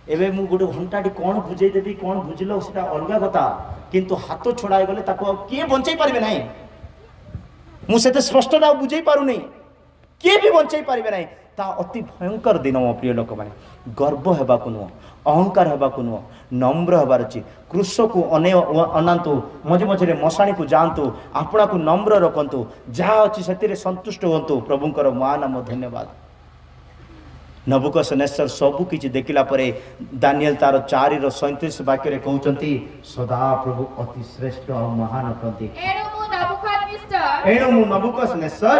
एबे मु गोटे घंटाटी कौन बुझे देबी कौन बुझलो सेटा अलगा कथा किंतु हाथ छोड़ाई गले ताको किए बंचै पारबे नाही मुझे स्पष्ट ना बुझे पारु नहीं किए भी बंचई पारे ना ता अति भयंकर दिन मो प्रिय लोक मैंने गर्व होगा नुह अहंकार होगा नुह नम्र हबार अच्छी कृष को अनातु मझे मझे मशाणी को जातु आपना को नम्र रखु जहाँ अच्छी से संतुष्ट हूँ प्रभुंकर महानाम धन्यवाद नबुकदनेस्सर सबू किछि देखिला परे दानिएल तार 4:37 वाक्य रे कहउचंती सदा प्रभु अति श्रेष्ठ और महान अटंती एणु मु नबुकदनेस्सर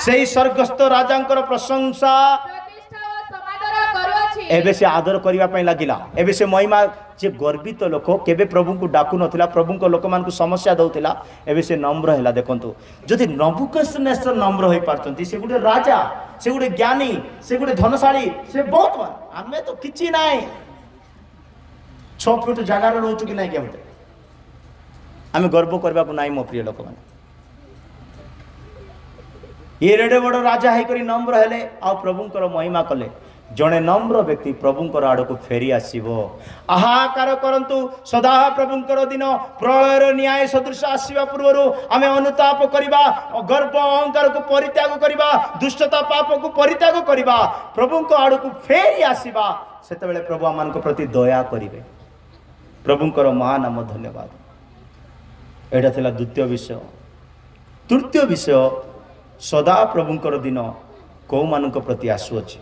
सेही स्वर्गस्थ राजांकर प्रशंसा एबे से आदर करिवा पई लागिला एबे से महिमा जे गर्वित लोक केबे प्रभु को डाकू नथिला प्रभु को लोक मान को समस्या दउथिला एबे से नम्र हैला देखंतु जदि नबुकदनेस्सर नम्र होई पारचंती से गुडे राजा से गुडे ज्ञानी से गुडे धनशाली से बहुत आमे तो किछि नाय 6 फुट जगह रे रहउछु कि नाय केमते आम गर्व करने को ना मो प्रिय लोक मैंने ये एडे बड़ राजा होकर नम्र हेले आ प्रभुंकर महिमा कले जड़े नम्र व्यक्ति प्रभुंकर आड़ को फेरी आसव आहाकार करंतु सदा प्रभुंकर दिन प्रलयर न्याय सदृश आसवा पूर्व आम अनुताप करवा गर्व अहंकार को परित्याग करवा दुष्टता पाप को परित्याग करवा प्रभु आड़ को फेरी आसवा से प्रभु आम प्रति दया करेंगे प्रभुंकर महानाम धन्यवाद। एटा थिला द्वितीय विषय। तृतीय विषय सदा प्रभुंकर दिन कौ मान प्रति आसुअछि।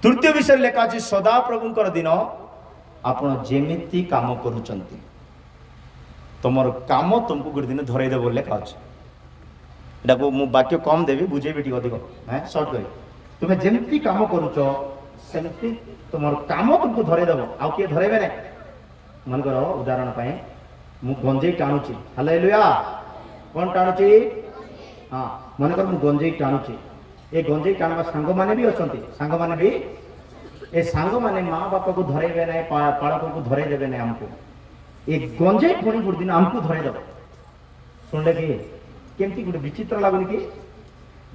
तृतीय विषय लेखा अछि सदा प्रभुंकर दिन आपण जेमिति काम करूचंती तुमर काम तुमको गोटे दिन धरई देव लेखा अछि। एटा को मु वाक्य कम देवी बुझेबी ठीक अधिक हैं शॉर्ट करी तुमे जेमिति काम करूच सेमिति तुमर काम तुमको धरई देव आ के धरैबे नै मन करो उदाहरण पाए मु गंजेई टाणुची हालेलुया कोन टाणुची हाँ मन कर मु गंजेई टाणुची ए गंजेई टाणवा सांग माने भी अछंती सांग माने भी ए सांग माने मां बापा को धरैबे नै पालक को धरई देबे नै हमको ए गंजेई पुणी गुड दिन हमको धरई दब सुनले कि केमती गुड विचित्र लागुनी कि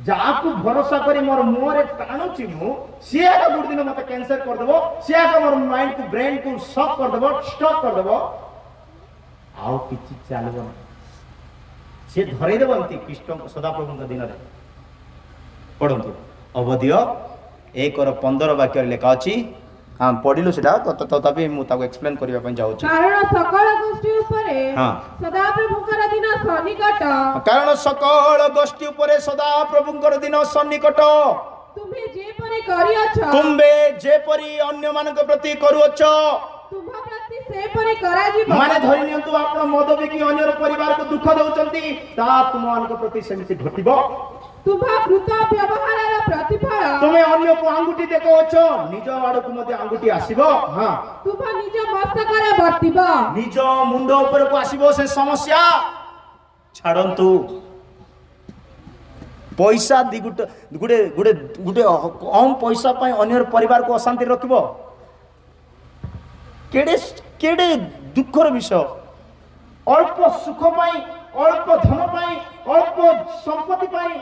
जाकू भरोसा करी मोर मुहरे टाणुची मु सिया का गुड दिन मते कैंसर कर देबो सिया का मोर माइंड को ब्रेन को शॉक कर देबो स्टॉप कर देबो आउ किछि चालबो से धरई देबो अंति कृष्ण सदा प्रभु दिन रे पढ़ंतु अवधिय 1:15 वाक्य लेखा अछि हाँ पढ़िलु सेटा तथापि मु ताको एक्सप्लेन करबा पय जाउछि। कारण सकल गोष्ठी उपरे हाँ सदा प्रभुकर दिन सन्निकट कारण सकल गोष्ठी उपरे सदा प्रभुकर दिन सन्निकट तुम्हे जेपरि करियछ तुम्बे जेपरि अन्य मानक प्रति करूअछ तुम प्रति सेपरि कराजिब माने धरि नियंतु आपण मद बिकी अन्यर परिवार को दुख दउचंती ता तुम मानक प्रति सेमिति घटिबो तुम कृत व्यवहारर प्रतिफल तुमे अन्य को आंगुठी देखोछ निज आड़ को मध्ये आंगुठी आसीबो हां तुम निज मस्तकरे वर्तिबो निज मुंड ऊपर को आसीबो से समस्या छाडंतु पैसा दी गुटे गुटे गुटे गुटे कम पैसा पाई अन्यर परिवार को अशांति रखिबो केडे केडे दुखर विषय अल्प सुख पाई अल्प धन पाई अल्प संपत्ति पाई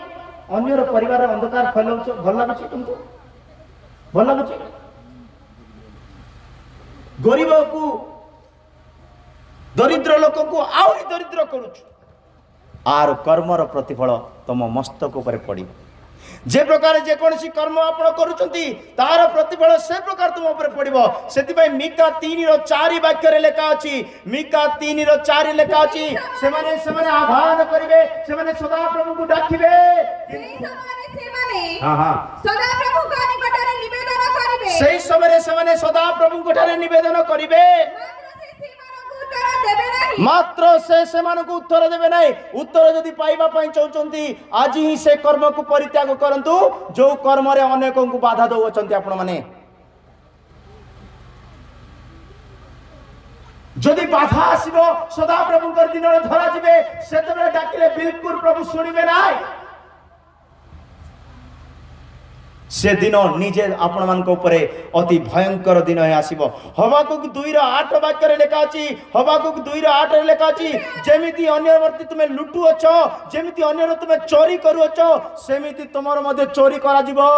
अन्यर परिवार अंधकार फैलाउछ भल लागुछ तुमको भल लागुछ गरीब को दरिद्र लोक को आउरी दरिद्र करूछ आर कर्मर प्रतिफल तुम मस्तक ऊपर पड़े जे प्रकार जे कोनसी कर्म आपण करूचंती तार प्रतिफल से प्रकार तुम ऊपर पड़िबो सेति पय मिका 3:4 वाक्य रे लेखा अछि मिका 3:4 लेखा अछि से माने आह्वान करिवे से माने सदा प्रभु को डाकिबे सेही समय से माने हां हां सदा प्रभु का निकटरे निवेदन करिवे सेही समय से माने सदा प्रभु को ठारे निवेदन करिवे मात्र से मानक उत्तर देवे नहीं उत्तर जदि पाइबा पई चाहउचंती आज ही से कर्म को परित्याग करंतु जो कर्म रे अनेकों को बाधा दउचंती आपण माने जदि बाधा आसीबो सदा प्रभु कर दिन रे धरा जिवे सेतबे डाकिले बिल्कुल प्रभु सुनिबे नाही से दिन निजे आपण मानक ऊपर अति भयंकर दिन आसीबो हबाकुक 2:8 वाक्य रे लेखा अछि हबाकुक 2:8 रे लेखा अछि जेमिति अन्यवर्ती तुमे लुटु अछ जेमिति अन्यर तुमे चोरी करू अछ सेमिति तुमर मध्ये चोरी करा जिवो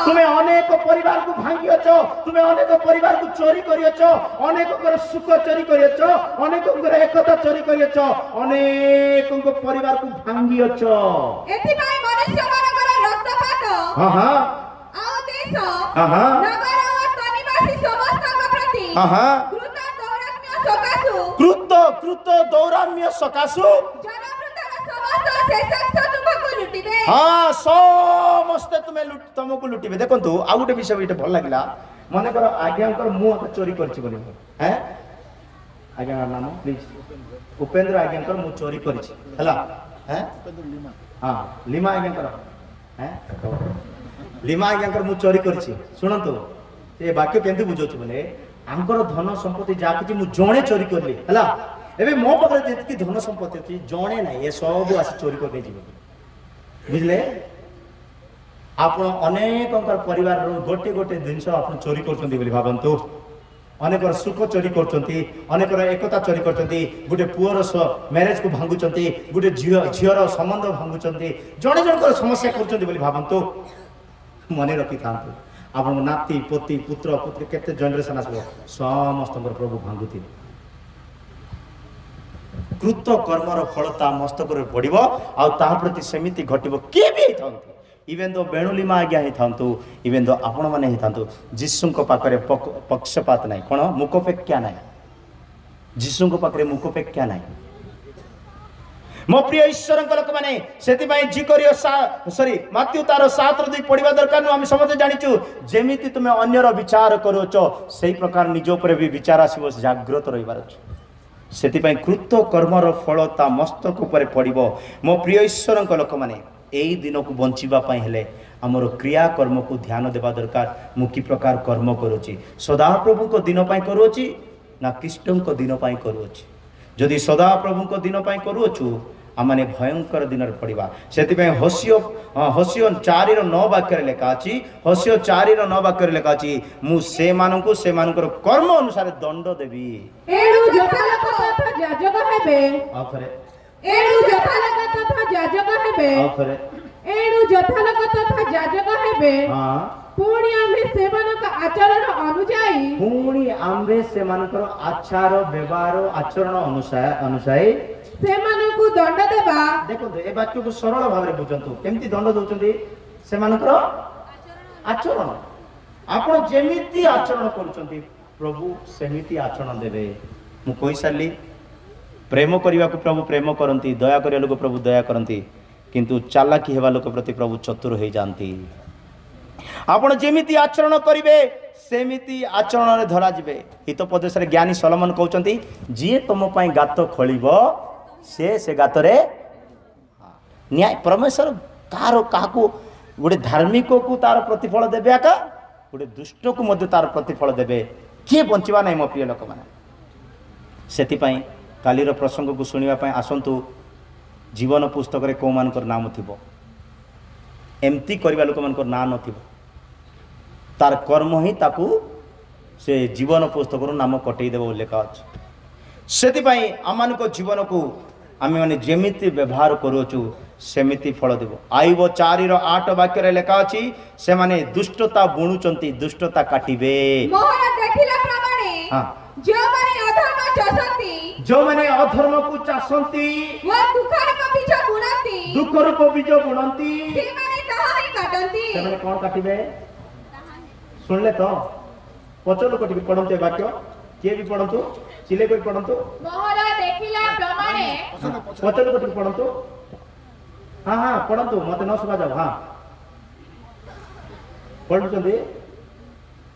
तुमे अनेक परिवार को भांगी अछ तुमे अनेक परिवार को चोरी करी अछ अनेक कर सुख चोरी करी अछ अनेक कर एकता चोरी करी अछ अनेक को परिवार को भांगी अछ एति भाई मनुष्य मानकर रक्तपात हां हां आउ देश हां हां नगर और तनिवासी समस्त प्रति हां हां कृत दौराम्य सकासु जनवृत्तर समस्त शेषांश तुमको लुटिबे हां समस्त तुमको लुटिबे देखंतु आ गुटे विषय इटे भल लागिला मने कर आज्ञाकर मु चोरी करछि बोली हैं आज्ञा नाम प्लीज उपेंद्र आज्ञाकर मु चोरी करछि हला हैं हां लिमा आज्ञाकर हैं लिमा आज्ञाकर मु चोरी करछि सुनंतु ए वाक्य केंति बुझोछ बोले आंकर धन संपत्ति जा कि मु जणे चोरी करली हला एबे मो पकरे जेतकी धन संपत्ति अछि जणे नै ए सब आसी चोरी कर दे जिवे बुझले आपण अनेक परिवार गोटे गोटे जिनस आपण चोरी करछन्ती बोली भाबंतु अनेक सुख चोरी करछंती अनेक एकता चोरी करछंती गुटे पुअर मैरेज को भांगुचंती गुटे झियर संबंध भांगुचंती जणे जणकर समस्या करछंती बोली भाबंतु मने रखि थांतु आपण नाती पोती पुत्र पुत्री केते जनरेशन आसबो समस्त प्रभु भांगुती कृत कर्मर फलता मस्तक पड़ो आ प्रति सेमिति घटब किए भी था इवेन दो बेणुली माँ आज्ञा ही था इवेन दो आपण मैंने ही था जीशु पाखे पक्षपात ना कौन मुखपेक्षा ना जीशु पाखे मुखपेक्षा ना मो प्रिय ईश्वर लोक मैंने से सॉरी मात्यु तार 7:2 पढ़ा दरकार आम समझे जाचु जमी तुम अन्यर विचार करुच से प्रकार निज उपर भी विचार आसो जाग्रत रही से कृत कर्मर फल ता मस्तक उपर पड़ो मो प्रिय ईश्वर लोक मैंने यही दिन को बचापी हेले आमर क्रियाकर्म को ध्यान देवा दरकार मु कि प्रकार कर्म करुच्ची सदाप्रभु को दिन करुच्ची ना कृष्ण को दिन करुच्ची जदि सदाप्रभु को दिन करुचु आमने भयंकर दिन पड़ा से हसियो 4:9 वाक्य लिखा अच्छी हसियो 4:9 वाक्य लिखा अच्छी मु से मानकु से मानकर कर्म अनुसार दंड देवी एणु जथालक तथा याजक हेबे आफरे एणु जथालक तथा याजक हेबे आफरे एणु जथालक तथा याजक हेबे हां पुणी आम्भे सेमानक आचरण अनुसाई पुणी आम्भे सेमानकर आचार व्यवहार आचरण अनुसार सेमानकु दंड देबा देखो ए वाक्य को सरल भाव में बुझंतु केमती दंड दोचंदी सेमानकर आचरण आपण जेमिति आचरण करूचंती प्रभु सेमिति आचरण देबे मु कहि सारली प्रेम करने को प्रभु प्रेम करती दया करने लोक प्रभु दया करती किंतु चालाकी हेबा लोक प्रति प्रभु चतुर हो जाती आपण जेमिति आचरण करिवे सेमिति आचरण रे धरा जिवे हितोपदेश रे ज्ञानी सलोमन कहउचंती जे तुम पई गात खोलिबो से गात रे न्याय परमेश्वर कार काको गोटे धार्मिक को तार प्रतिफल देबे आका गोटे दुष्ट को मध्य तार प्रतिफल देबे किए बंचिबा नै मो प्रिय लोक माने सेति पई कालीर प्रसंग को शुणा आसतु जीवन पुस्तक रे को मानकर नाम थिबो एमती करवा लोक मानकर ना नथिबो तार कर्म ही ताकू से जीवन पुस्तक नाम कटई देव उल्लेख अच्छे से आम जीवन को आम मैंने जेमिति व्यवहार करुचु सेमिति फल देव आईब 4:8 वाक्य लेखा अच्छी से माने दुष्टता बुणुचंती दुष्टता काटिबे जो माने अधर्म को चासंती दुखर को बीज बुणंती से माने कौन काटिबे सुनले तो पचल को पढ़ते वाक्य किए भी पढ़तु चिले को पढ़तु पचल को पढ़तु हाँ हाँ पढ़तु मत न सुना जाओ हाँ पढ़ुचंदी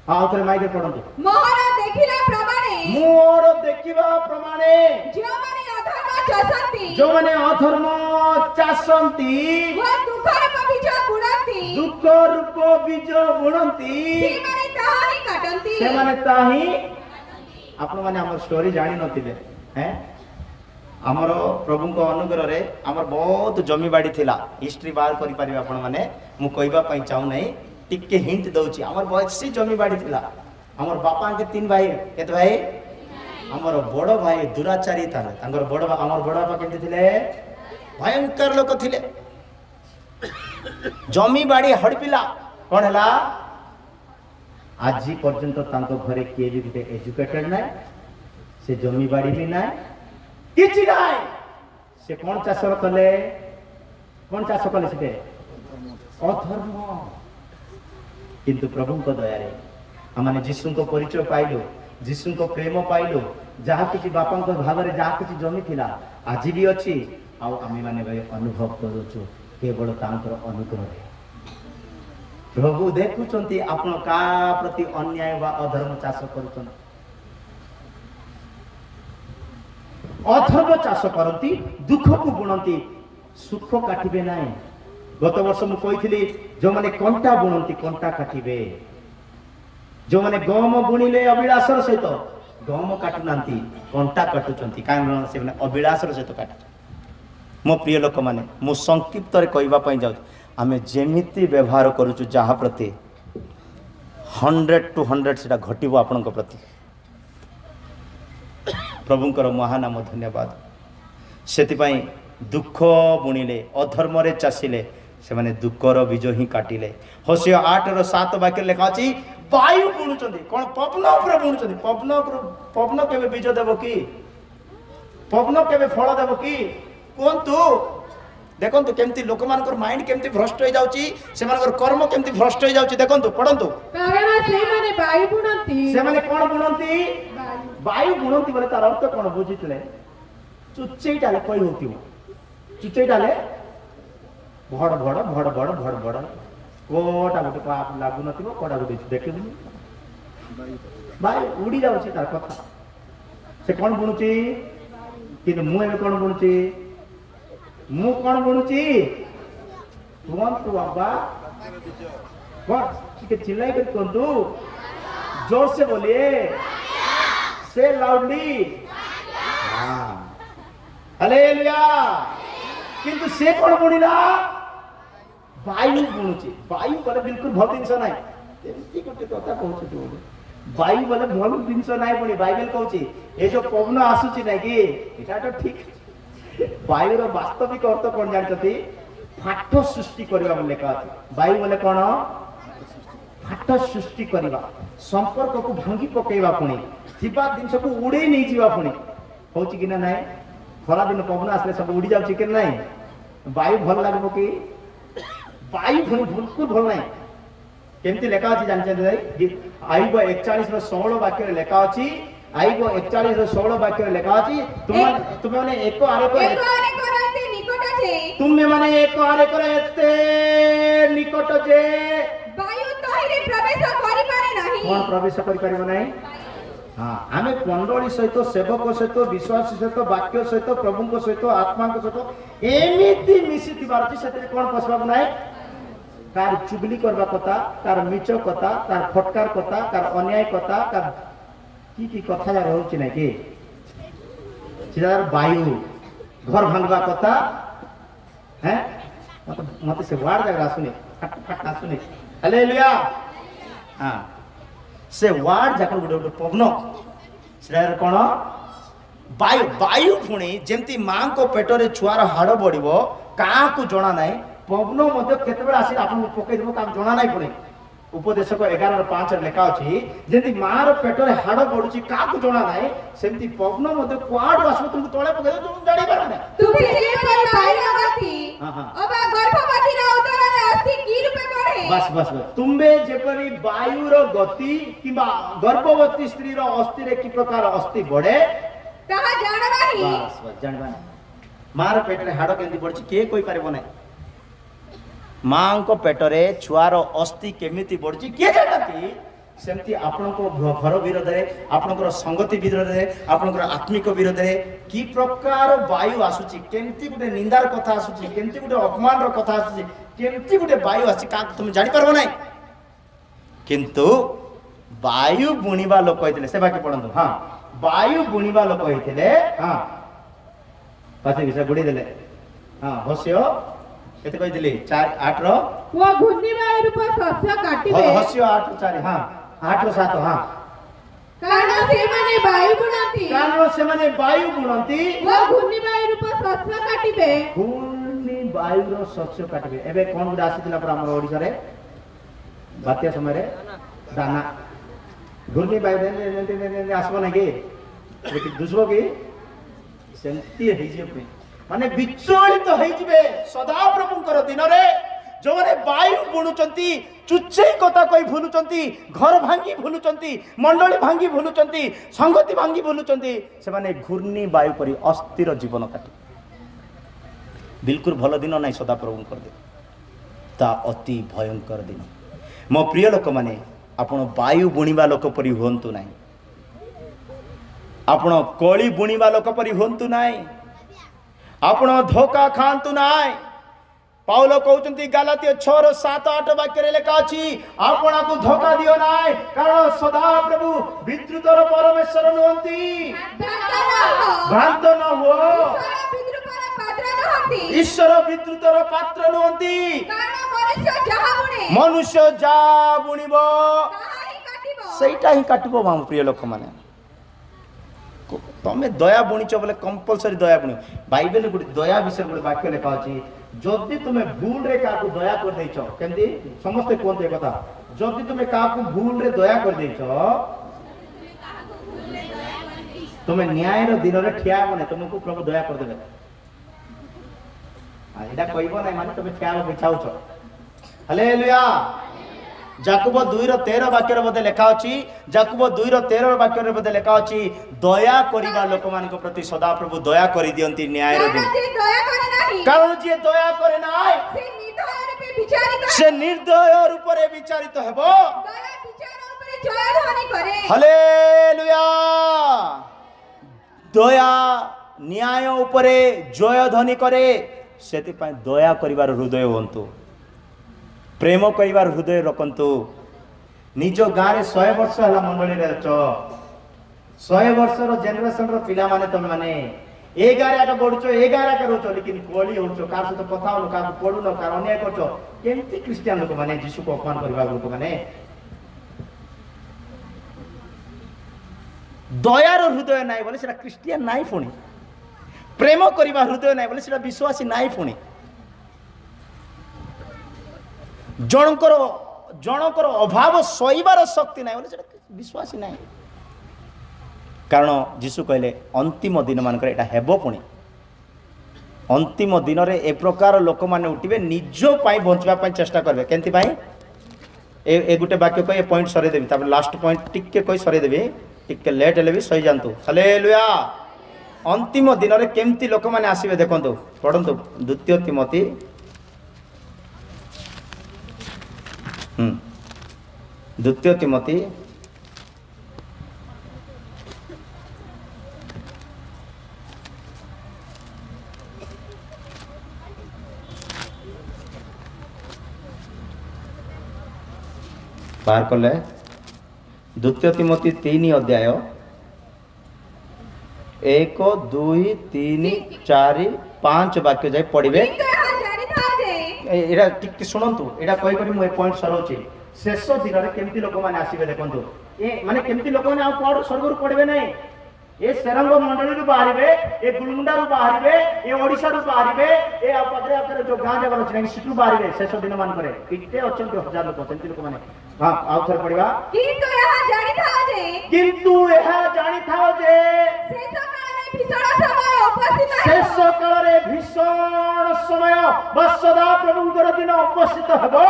हाँ आउथरे माइक पढ़तु मोर देखिबा प्रमाणे जो माने अधर्म चासंती दुख रूप बीज बुणंती से माने ताही आपण माने हमर स्टोरी जानि नथिले हैं हमर प्रभु को अनुग्रह रे हमर बहुत जमी बाड़ी थिला हिस्ट्री बाहर करि पारिबा आपण माने मु कहबा पई चाहू नै टिके हिंट दउची हमर बहुत सी जमी बाड़ी थिला हमर बापा के 3 भाई केते भाई हमर बड़ भाई दुराचारी था तांगर बड़ हमर बड़ बापा केते थिले भयंकर लोक थिले जमी बाड़ी हड़पिला कौन है आज पर्यंत तांको घरे किए भी गोटे एजुकेटेड ना से जमी बाड़ी भी ना किछि ना से कौन चाष कले से अधर्म किंतु प्रभु को दया रे हमने जीशु को परिचय पाइलु जीशु को प्रेम पाइलु जहाँ किसी बापा को भाव में जहाँ किसी जमी थिला आज भी अच्छी आम मैंने अनुभव करुचु केवल तांकर अनुग्रह प्रभु देखुचंती आपण का प्रति अन्याय वा अधर्म चाष करुचन अधर्म चाष करती दुख को बुणती सुख काटिबे नाही गत वर्ष मु कहिथिली जो माने कंटा बुणती कंटा काटिबे जो माने गम बुणिले अभिलाषर सहित गम काटुनांती कंटा काटुचंती कारण से माने अभिलाषर सहित काटु मो प्रिय लोक माने मु संक्षिप्त रे कहबा पई जाउ आमे जेमिति व्यवहार करूछु जहा प्रति 100 to 100 सेटा घटिबो आपनक प्रति प्रभुंकर महानाम धन्यवाद से दुख बुणिले अधर्म चाषिले से माने दुखर बीज ही काटिले होशिया 8:7 वाक्य लिखा अछि वायु बुणुचंदी कोन पवन ऊपर बुणुचंदी पवन केबे बीज देबो कि पवन केबे फल देबो कि कोंतु देखंतु केमती लोक मानकर माइंड केमती भ्रष्ट हो जाउची से मानकर कर्म केमती भ्रष्ट हो जाउची देखंतु पढंतु कारण से माने वायु बुणंती से माने कोन बुणंती वायु बुणंती बोले तार अर्थ कोन बुझितले चुच्चेटाले कोइ होतिबो चुच्चेटाले भड़ भड़ भड़ भड़ भड़ भड़ कोटा गोटे पाप लागु नथिबो कोटा गोटे देखिबुनी भाई उड़ी जाउची तार कथा से कोन बुणुची कि मु एबे कोन बुणुची मु कोन बुणुची तुमंतु बाबा बस ठीक चिल्लाई कर कोंतु जोर से बोलिए से लाउडली हां हालेलुया किंतु से कोन बुणिला वायु बुणुची वायु बोले बिल्कुल भल जिनस नाही एमती गोटे कथा कहू तू वायु बोले भल जिनस नाही पुणी बाइबल कहूची ए जो पवन आसुची नाही कि एटा तो ठीक वायु रो वास्तविक अर्थ कोन जानछती फाट सृष्टि करबा बोले लेखा अछि वायु बोले कोन फाट सृष्टि करबा संपर्क को भांगी पकेबा पुणी थिबा दिन सब उड़े नहीं जीवा पुणी होची कि ना नाही खरा दिन पवन आसले सब उड़ी जाउची कि नाही वायु भल लागबो कि वायु बिल्कुल भल नाही केमती लेखा अछि जानछे आयुब 41:16 वाक्य लेखा अछि आयुब 41:16 वाक्य लेखा अछि तुम माने एक आरे करते निकट जे तुम माने एक आरे करते निकट जे वायु तहिरे प्रवेश करि पारे नाही कोन प्रवेश करि पारिबो नाही हां आमे मंडली सहित सेवक सहित विश्वासी सहित वाक्य सहित प्रभु सहित आत्मा सहित एमिति मिसिति बारछि सेते कोन पसबाब नाही कार चुगली करबा कथा कार मिच कथा कार फटकार कथा कार अन्याय कथा कार की कथा जा रहउछि नै कि सिदार वायु घर भांगबा कथा हैं मते से वार जागा आसुनी फट आसुनी हालेलुया हां से वार जाकर गोटे पवन सिदार कोन वायु वायु पुणी जेमती मां को पेटरे छुआर हाड़ बढिबो का को जणा नै पवन मध्य केतबेल आसी आपन पकई देबो काम जणा नै पड़े उपदेशक 11:5 लेखा अछि जेंति मार पेटरे हाड़ बढुची का को जणा नै सेमती पवन मध्य क्वाड आसबो तुम तळे पकई दे तुम जानि पार नै तू भी जे पर बायवती अबा गर्भवती रा उदर अस्थि की रूपे बढ़े बस बस तुम्बे जेपरी वायु रो गति किबा गर्भवती स्त्री रो अस्थि रे की प्रकार अस्थि बढ़े ताहा जान नाही बस बस जानबा मार पेटरे हाड़ केंति बढची के कोई पारेबो नै मां को पेटरे छुआर अस्थि केमिति बढ़ची किए जानती सेमती आपण को घर विरोध रे आपण को संगति विरोध रे आपण को आत्मिक विरोध रे की प्रकार वायु आसुची केमिति गुटे निंदार कथा आसुची केमिति गुटे अपमान रो कथा आसुची केमिति गुटे वायु आसी का तुम जानि परबो नै किंतु वायु बुणीबा लोक कहितले से बाकी पढंतु हां वायु बुणीबा लोक कहितले हां पाछे विषय बुडी देले हां होसियो केते कहि दिले 4:8 रो वो घुन्नी वायु रूप शस्य काटिबे हसियो 8:4 हां 8:7 हां कारण से माने वायु बुणंती वो घुन्नी वायु रूप शस्य काटिबे घुन्नी वायु रो शस्य काटिबे एबे कोन गुडा आसीतिला पर हमर ओडिसा रे बात्या समय रे दाना घुन्नी वायु ने आसबो नै के दुसबो की सेंती हे जे माने विचलित होई जिवे सदा प्रभुंकर दिन रे जो माने वायु बुणुचंती चुच्चे कथा कोई भूलुचंती घर भांगी भूलुचंती मंडली भांगी भूलुचंती संगति भांगी भूलुचंती से माने घूर्णी वायु परि अस्थिर जीवन काटि बिल्कुल भल दिन नै सदा प्रभुंकर दिन ता अति भयंकर दिन मो प्रिय लोक माने आपण वायु बुणीबा लोक परि होंतु नै आपण कळी बुणीबा लोक परि होंतु नै आपण धोखा खांतु नाय पाउल कहउचंती गालातिय 6:7-8 वाक्य रे लेखा अछि आपणा को धोखा दियो नाय कारण सदा प्रभु विद्रुतर परमेश्वर नहंती भ्रांत न हो ईश्वर विद्रुतर पात्र नहंती कारण मनुष्य जा बुणिबो सेटा ही काटिबो माम प्रिय लोक माने तमें दया बुणीच बोले कंपलसरी दया बुणी बाइबल गोटे दया विषय गोटे वाक्य लिखा अच्छी जदि तुम भूल रे क्या दया कर देछ केमती समस्ते कहते कथा जदि तुम क्या भूल रे दया कर देछ तुम न्याय दिन रे ठिया बने तुमको प्रभु दया कर देबे एटा कहबो नै माने तुम ठिया बिछाउछ हालेलुया जाकुब 2:13 वाक्य बोधे लिखा अच्छी जाकुब 2:13 वाक्य बोधे लिखा अच्छी दया करिबा लोक मान प्रति सदा प्रभु दया करि दियंती न्याय रे दिन कारण जे दया करे नाय से निर्दय रूप रे विचारित हेबो हालेलुया दया न्याय उपरे जय ध्वनि करे सेति पय दया करिवार हृदय होंतु प्रेम करिवार हृदय रखंतु निज गाँ रे 100 वर्ष हला मंडली रे अछ 100 वर्ष रो जनरेशन रो पिला माने तुम माने ए गाँ रे आका बडुचो ए गाँ रे आका रोचो लेकिन कोली होचो कार से तो कथा हो का पडु न कार अन्याय करचो केमती क्रिश्चियन लोक माने यीशु को अपमान करिवा लोक माने दयार हृदय नाइ बोले सेटा क्रिश्चियन नाइ पुणी प्रेम करिवा हृदय नाइ बोले सेटा विश्वासी नाइ पुणी जनकर अभाव सहीबार शक्ति ना बोले विश्वासी ना कारण जीशु कहले अंतिम दिन मानक एटा हेबो पुणी अंतिम दिन रे ए प्रकार लोक माने उठिबे निज पाई बंचवा पाई चेष्टा करबे केंति पाई ए गुटे वाक्य कहि पॉइंट सरे देबी तापर लास्ट पॉइंट टिके कहि सरे देबी टिके लेट हेले भी सही जानतु हालेलुया अंतिम दिन रे केमती लोक माने आसीबे देखंतु पढंतु द्वितीय तिमोथी 2 तिमोथी पार कले 2 तिमोथी 3 अध्याय 1 2 3 4 5 वाक्य जाय पढ़िबे एरा टिक सुनंतु एटा कहि करी मु पॉइंट सरौची शेष दिन रे केमती लोक माने आसीबे देखंतु ए माने केमती लोक माने आ पढ़ स्वर्ग रु पढ़बे नै ए सेरंग मंडली रु बाहरिबे ए गुलमुंडा रु बाहरिबे ए ओडिसा रु बाहरिबे ए आपरे आपरे जो गां जगह अछि नै सिटु बाहरिबे शेष दिन मान करे किते अछंती हजार लोक केमती लोक माने हां आ थर पढ़िबा किंतु यहा जानि थाओ जे शेष काल रे भीषण समय सदा प्रभुंकर दिन उपस्थित हेबो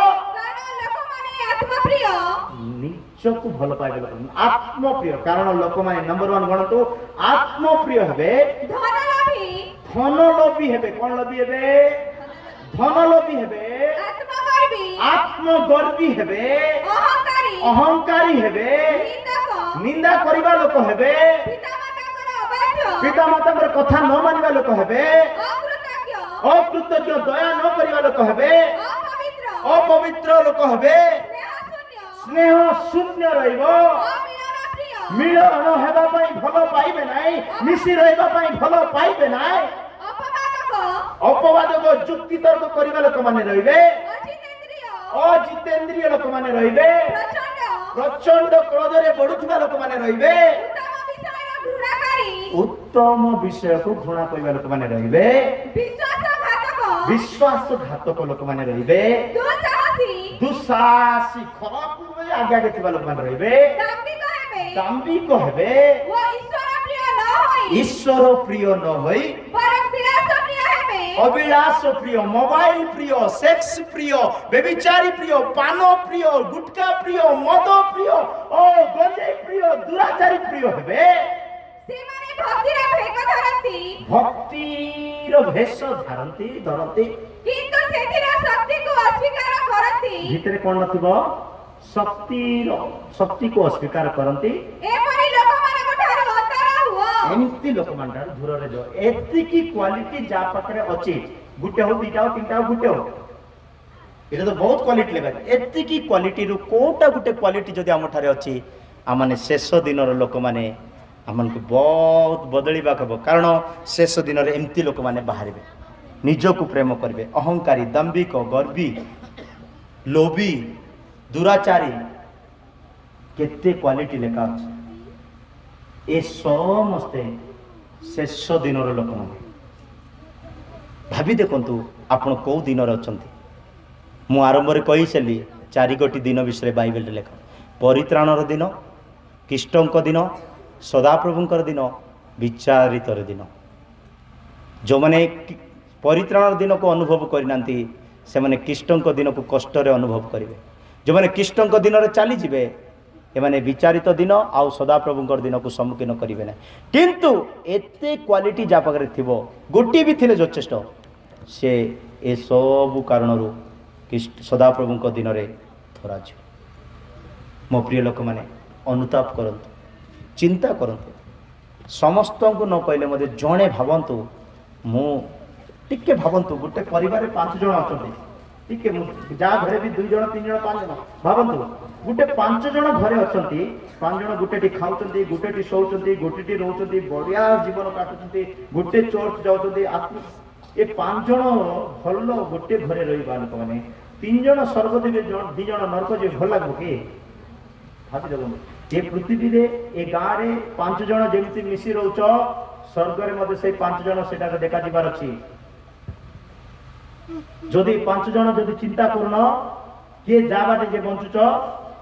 निजको भल पाइबे लोक आत्मप्रिय कारण लोक माने नंबर 1 गणतु आत्मप्रिय हेबे धन लोभी हेबे कोन लोभी हेबे धन लोभी हेबे आत्मगर्वी हेबे अहंकारी हेबे निंदा करिबा लोक हेबे पिता माता कथा न मानिबा लोक हेबे अकृतज्ञ दया न करिबा लोक हेबे अपवित्र लोक हेबे स्नेह शून्य रहिबो मिलन हेबा पई भलो पाइबे नाइ मिसी रहबा पई भलो पाइबे नाइ अपवादक जुक्ति तर्क करिबा लोक माने रहिबे अजितेंद्रिय लोक माने रहिबे प्रचंड क्रोध रे बढुथिबा लोक माने रहिबे उत्तम विषय को घृणा करिबा लोक माने रहिबे विश्वासघातक लोक माने रहिबे दुसासी खराब में आगे आगे थिबा लोक माने रहिबे दाम्भिक हेबे ईश्वर प्रिय न होई अभिलाष प्रिय मोबाइल प्रिय सेक्स प्रिय व्यभिचारी प्रिय पान प्रिय गुटखा प्रिय मद प्रिय ओ गंजे प्रिय दुराचारी प्रिय हेबे भक्तिर भेष धारती धरती किंतु सेथिरा शक्ति को अस्वीकार करती भितरे कोन नथिबो शक्ति को अस्वीकार करती एपरि लोक माने गोठार अंतर हुओ एमिति लोक माने दूर रे जो एति की क्वालिटी जा पाखरे अछि गुटे हो दुटा हो तीनटा हो गुटे हो एटा तो बहुत क्वालिटी लेबा एति की क्वालिटी रु कोटा गुटे क्वालिटी जदी हम ठारे अछि आ माने शेष दिन रो लोक माने आमन को बहुत बदलिबा कबो कारण शेष दिन रे एमती लोक माने बाहरिबे निज को प्रेम करिवे अहंकारी दंभिक गर्वी लोभी दुराचारी केते क्वालिटी लेखा ए समस्ते शेष दिन लोक मैंने भावी देखु आपण कौ दिन अच्छा मु आरंभ कही सारी 4 गोटी दिन विषय बाइबल लेख परित्राणर दिन कृष्णक दिन सदाप्रभुंकर दिन विचारितर दिन जो मैंने परित्राणर दिन को अनुभव करना से मैंने कृष्णक दिन को कष्ट अनुभव करेंगे जो मैंने कृष्णक दिन में चलीजे एमाने विचारित दिन आउ सदाप्रभुंकर दिन को सम्मुखीन करेंगे ना किंतु एते क्वालिटी जा पाखे थी गोटे भी थे यथेष्ट से ए सबु कारण सदाप्रभुंक दिन में धरा मो प्रिय लोक मैंने अनुताप करंतु चिंता करंतु समस्त को न कहले मते जणे भावंतु मु टिके भावंतु गोटे परिवार 5 जन अच्छा टिके जा घरे भी 2 जन 3 जन 5 जन भावंतु गोटे 5 जन घरे अच्छा 5 जन गोटे खाऊँ गोटे शोचुं गोटे रोचुं बढ़िया जीवन काटुं गोटे चर्च जाऊँ ये 5 जन भल गोटे घरे रहा लोक मैंने 3 जन स्वर्ग देवे 2 जन नरक जी भल लगे कि भावी देखो ये पृथ्वी रे ए गाँव रे 5 जन जमी मिसी रोच स्वर्ग में से 5 जन से देखा जीवार अच्छी जदि 5 जन जदि चिंता करन किए जा बाटे जे बंचुच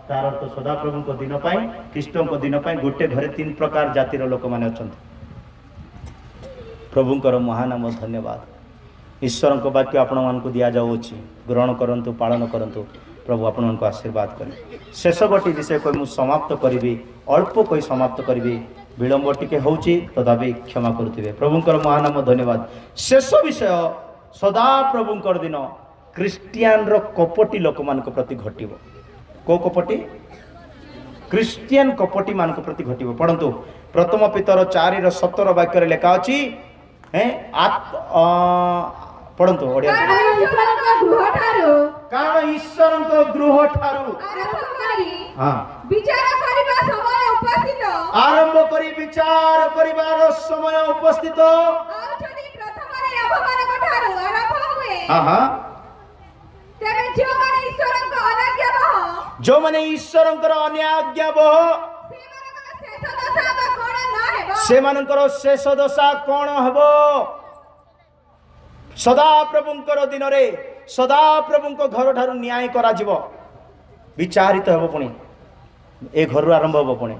तार तो सदाप्रभु दिन कृष्ण को दिन गोटे घरे 3 प्रकार जातिर लोक मैंने अच्छा प्रभुंकर महानाम धन्यवाद ईश्वर को वाक्य आपण मानक दि जाऊँगी ग्रहण करंतु पालन करंतु प्रभु आपण को आशीर्वाद करें शेष गोटी विषय को मुझे समाप्त करी अल्प कोई समाप्त करी विलंब टिके होची तथापि क्षमा करुवे प्रभुंकर महानाम धन्यवाद शेष विषय सदा प्रभुंकर दिन क्रिस्टियान रो कपटी लोक मान प्रति घटिबो को कपटी क्रिस्टियान कपटी मान प्रति घटिबो पढ़ंतु प्रथम पितर 4:17 वाक्य लिखा अछि पढ़ंतु ओडिया कारण ईश्वर को गृह ठारू आरंभ करी विचार करिवार समय उपस्थित जो माने ईश्वर अनाज्ञा से मानकर शेष दशा कौन हम सदाप्रभुंकर दिन में सदाप्रभु घर ठारू न्याय करा जीवो विचारित हम पुणी ए घर आरंभ हम पुणी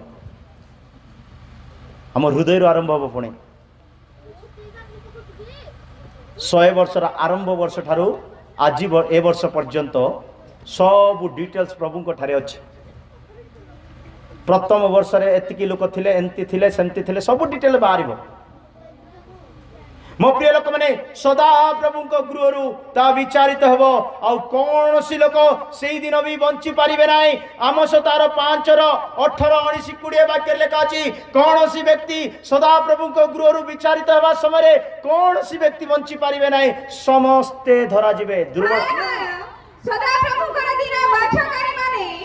आम हृदय आरंभ हम पुणी 100 वर्षर आरंभ वर्ष ठारू आज ए वर्ष पर्यंत सब डिटेल्स प्रभु ठारे अच्छे प्रथम वर्ष रे एतिकी लोक थिले एंती थिले सेंती थिले सब डिटेल बाहर मो प्रिय लोक मैंने सदा प्रभु गृह ता विचारित हम आउ कौन सी लोक से दिन भी बंची पारे ना आम तार 5:18-19-20 वाक्य लेखा अच्छी कौन सी व्यक्ति सदा प्रभु गृह विचारित हवा समय कौन सी व्यक्ति बंची पारे ना समस्ते धरा जीवे दुर्बल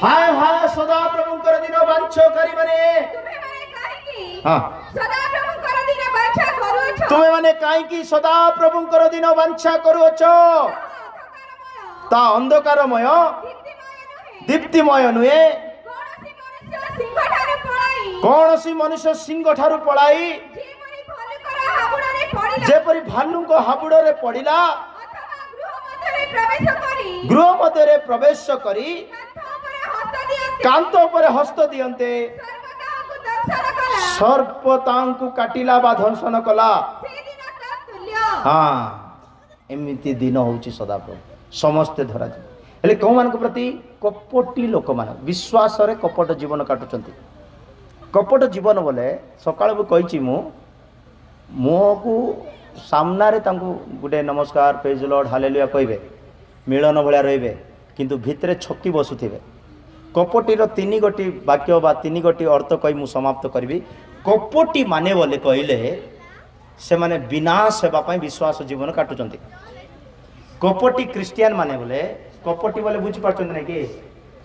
हाय हाय सदा प्रभु दिन बांछकारी माने हाँ तुम्हें माने कहीं सदा प्रभु दिन वांछा करुच ता अंधकारमय दीप्तिमय नुहे कौन सी मनुष्य सिंह ठारू पलाई जेपरी भालू को हाबुड़े पड़ा गृह मध्य प्रवेश करी कांत पर हस्त दियंते सर्पता काटिला बा दंशन कला हाँ एमती दिन होची सदाप्रभु समस्ते धरा हेले कौ मान प्रति कपटी लोक मान विश्वास रे कपट जीवन काटुचंती कपट जीवन बोले सकाळ कही मुह को सामना रे गोटे नमस्कार प्रेज लॉर्ड हालेलुया कहबे मिलन भलिया रहिबे किंतु भितरे छकी बसुथिबे कपटीर 3 गोटी वाक्य बा 3 गोटी अर्थ कही मु समाप्त करी कपटी माने बोले कहले से माने विनाश होगा विश्वास जीवन काटुचंती कपटी क्रिस्टियन माने बोले कपटी बोले बुझी पारछन नै कि